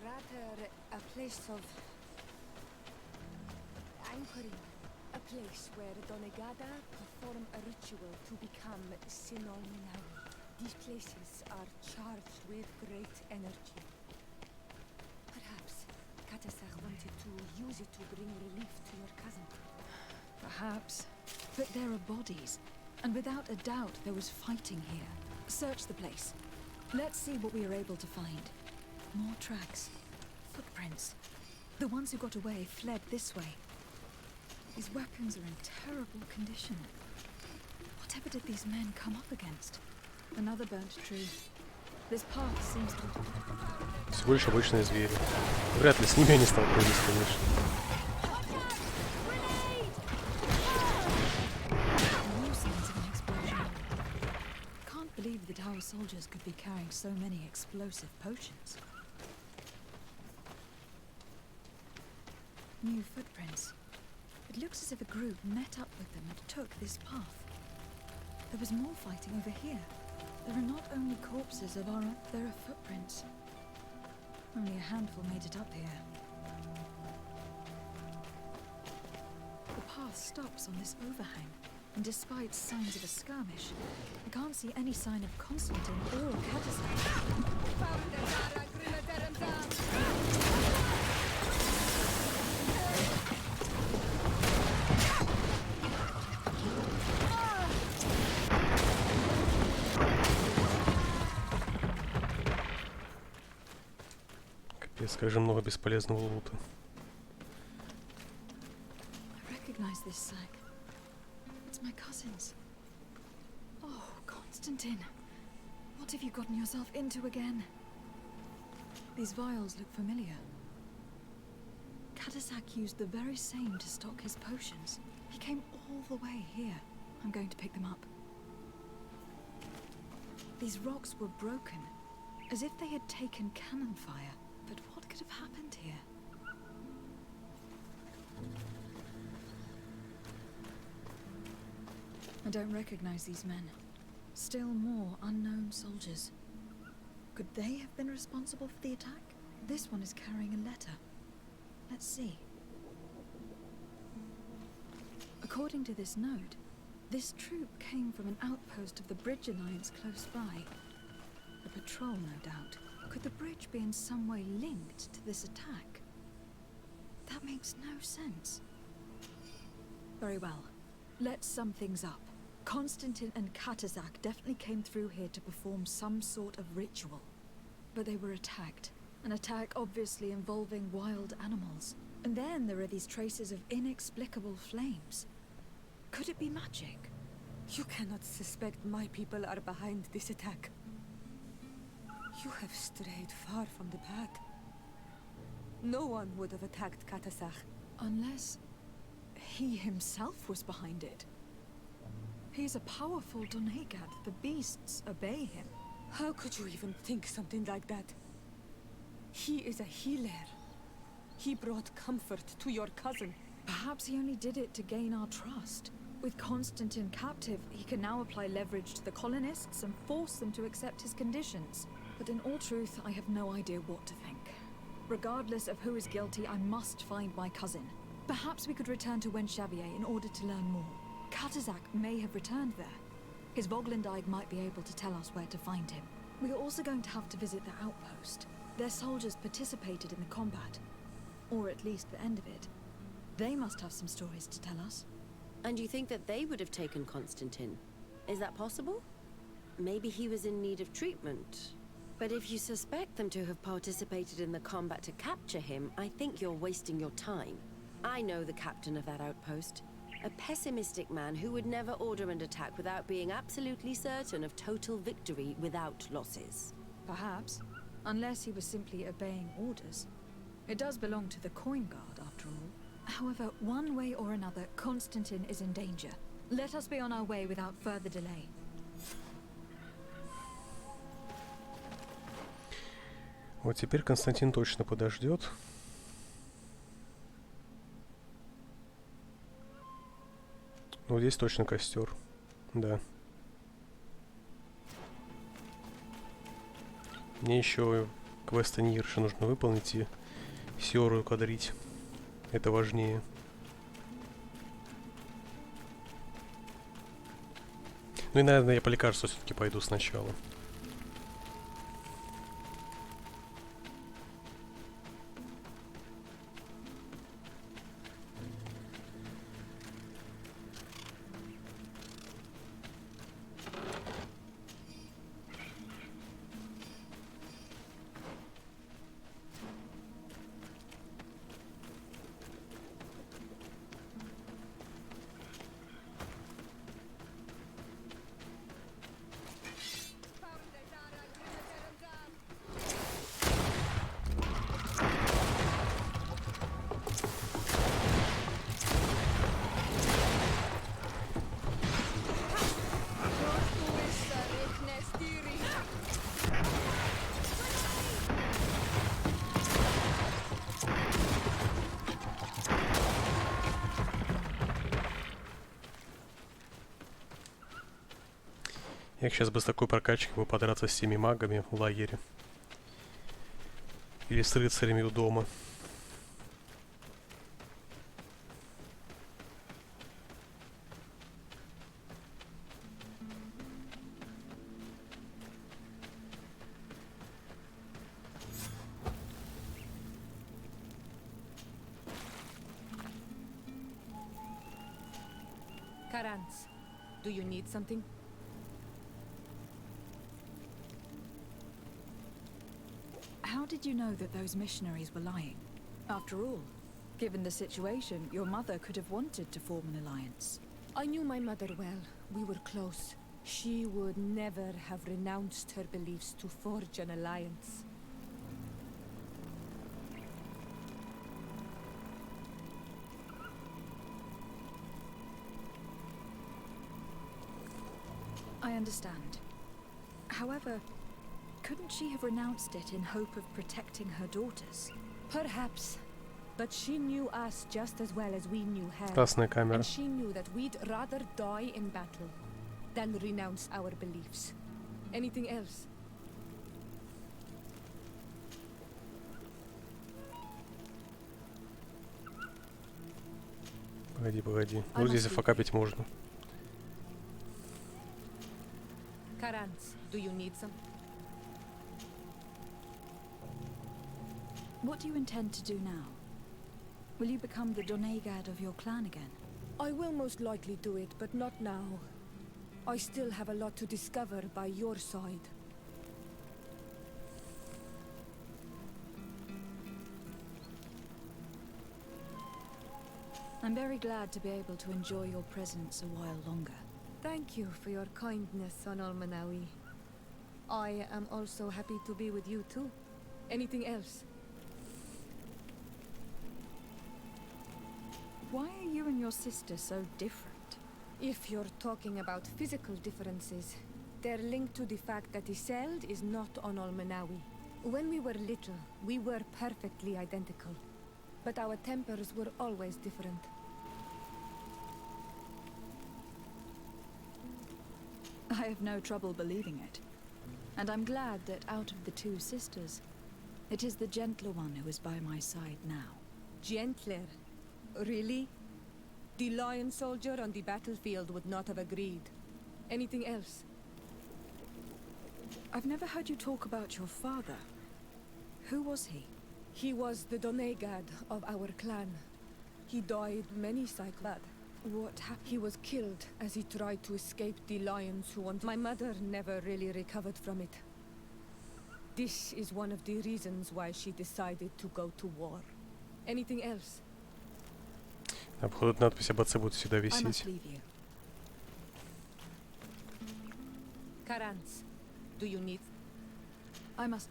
Speaker 7: rather a place of anchoring. A place where Donegada perform a ritual to become Sinolminawi. These places are charged with great energy. Perhaps Katasak wanted to use it to bring relief to your cousin.
Speaker 3: Perhaps. But there are bodies, and without a doubt there was fighting here. Search the place. Let's see what we are able to find. More tracks. Footprints. The ones who got away fled this way. These weapons are in terrible condition. Whatever did these men come up against? Another burnt tree. This path seems to...
Speaker 1: Всего лишь обычные звери. Вряд ли с ними они столкнулись, конечно.
Speaker 3: New signs of an explosion. Can't believe that our soldiers could be carrying so many explosive potions. New footprints. It looks as if a group met up with them and took this path. There was more fighting over here. There are not only corpses of our... there are footprints. Only a handful made it up here. The path stops on this overhang, and despite signs of a skirmish, I can't see any sign of Constantine or Katasak.
Speaker 1: Скажем, много бесполезного лута.
Speaker 3: I recognize this sack. It's my cousin's. Oh, Constantine. What have you gotten yourself into again? These vials look familiar. Katasak used the very same to stock his potions. He came all the way here. I'm going to pick them up. These rocks were broken, as if they had taken cannon fire. But what could have happened here? I don't recognize these men. Still more unknown soldiers. Could they have been responsible for the attack? This one is carrying a letter. Let's see. According to this note, this troop came from an outpost of the Bridge Alliance close by. A patrol, no doubt. Could the bridge be in some way linked to this attack? That makes no sense. Very well. Let's sum things up. Constantine and Katazak definitely came through here to perform some sort of ritual. But they were attacked. An attack obviously involving wild animals. And then there are these traces of inexplicable flames. Could it be magic?
Speaker 7: You cannot suspect my people are behind this attack. You have strayed far from the path. No one would have attacked Katazak.
Speaker 3: Unless he himself was behind it. He's a powerful Donegad. The beasts obey him.
Speaker 7: How could you even think something like that? He is a healer. He brought comfort to your cousin.
Speaker 3: Perhaps he only did it to gain our trust. With Constantine captive, he can now apply leverage to the colonists and force them to accept his conditions. But in all truth, I have no idea what to think. Regardless of who is guilty, I must find my cousin. Perhaps we could return to Wenxavier in order to learn more. Katazak may have returned there. His Voglendyke might be able to tell us where to find him. We are also going to have to visit the outpost. Their soldiers participated in the combat. Or at least the end of it. They must have some stories to tell us.
Speaker 12: And you think that they would have taken Constantine? Is that possible? Maybe he was in need of treatment. But if you suspect them to have participated in the combat to capture him, I think you're wasting your time. I know the captain of that outpost. A pessimistic man who would never order an attack without being absolutely certain of total victory without losses.
Speaker 3: Perhaps. Unless he was simply obeying orders. It does belong to the Coin Guard, after all. However, one way or another, Constantine is in danger. Let us be on our way without further delay.
Speaker 1: Вот теперь Константин точно подождет. Ну, здесь точно костер. Да. Мне еще квест Нирша нужно выполнить и Сиору кадрить. Это важнее. Ну и, наверное, я по лекарству все-таки пойду сначала. Я сейчас бы с такой прокачкой бы подраться с теми магами в лагере. Или с рыцарями у дома.
Speaker 7: Karans, do you need something?
Speaker 3: How did you know that those missionaries were lying? After all, given the situation, your mother could have wanted to form an alliance.
Speaker 7: I knew my mother well. We were close. She would never have renounced her beliefs to forge an alliance.
Speaker 3: I understand. However, couldn't she have renounced it in hope of protecting her daughters?
Speaker 7: Perhaps. But she knew us just as well as we knew her.
Speaker 1: Классная камера.
Speaker 7: And she knew that we'd rather die in battle than renounce our beliefs. Anything else?
Speaker 1: Погоди, погоди. Вот здесь зафакапить можно.
Speaker 7: Karans, do you need some?
Speaker 3: What do you intend to do now? Will you become the Donegad of your clan again?
Speaker 7: I will most likely do it, but not now. I still have a lot to discover by your side.
Speaker 3: I'm very glad to be able to enjoy your presence a while longer.
Speaker 7: Thank you for your kindness, Son Almanawi. I am also happy to be with you too. Anything else?
Speaker 3: Why are you and your sister so different?
Speaker 7: If you're talking about physical differences, they're linked to the fact that Iseld is not on Almanawi. When we were little, we were perfectly identical. But our tempers were always different.
Speaker 3: I have no trouble believing it. And I'm glad that out of the two sisters, it is the gentler one who is by my side now.
Speaker 7: Gentler? Really? The lion soldier on the battlefield would not have agreed. Anything else?
Speaker 3: I've never heard you talk about your father. Who was he?
Speaker 7: He was the Donegad of our clan. He died many cycles. What happened? He was killed as he tried to escape the lions who wanted. My mother never really recovered from it. This is one of the reasons why she decided to go to war. Anything else?
Speaker 1: Походу, надпись об отце будет всегда висеть.
Speaker 7: Karans, do you need?
Speaker 3: I must.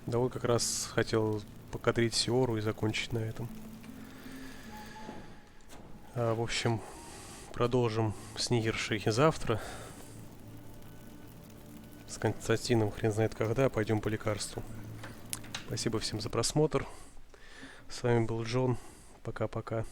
Speaker 1: Да, вот как раз хотел покадрить Сиору и закончить на этом. В общем, продолжим с Нигершей завтра. С Константином хрен знает когда, пойдем по лекарству. Спасибо всем за просмотр. С вами был Джон. Пока-пока.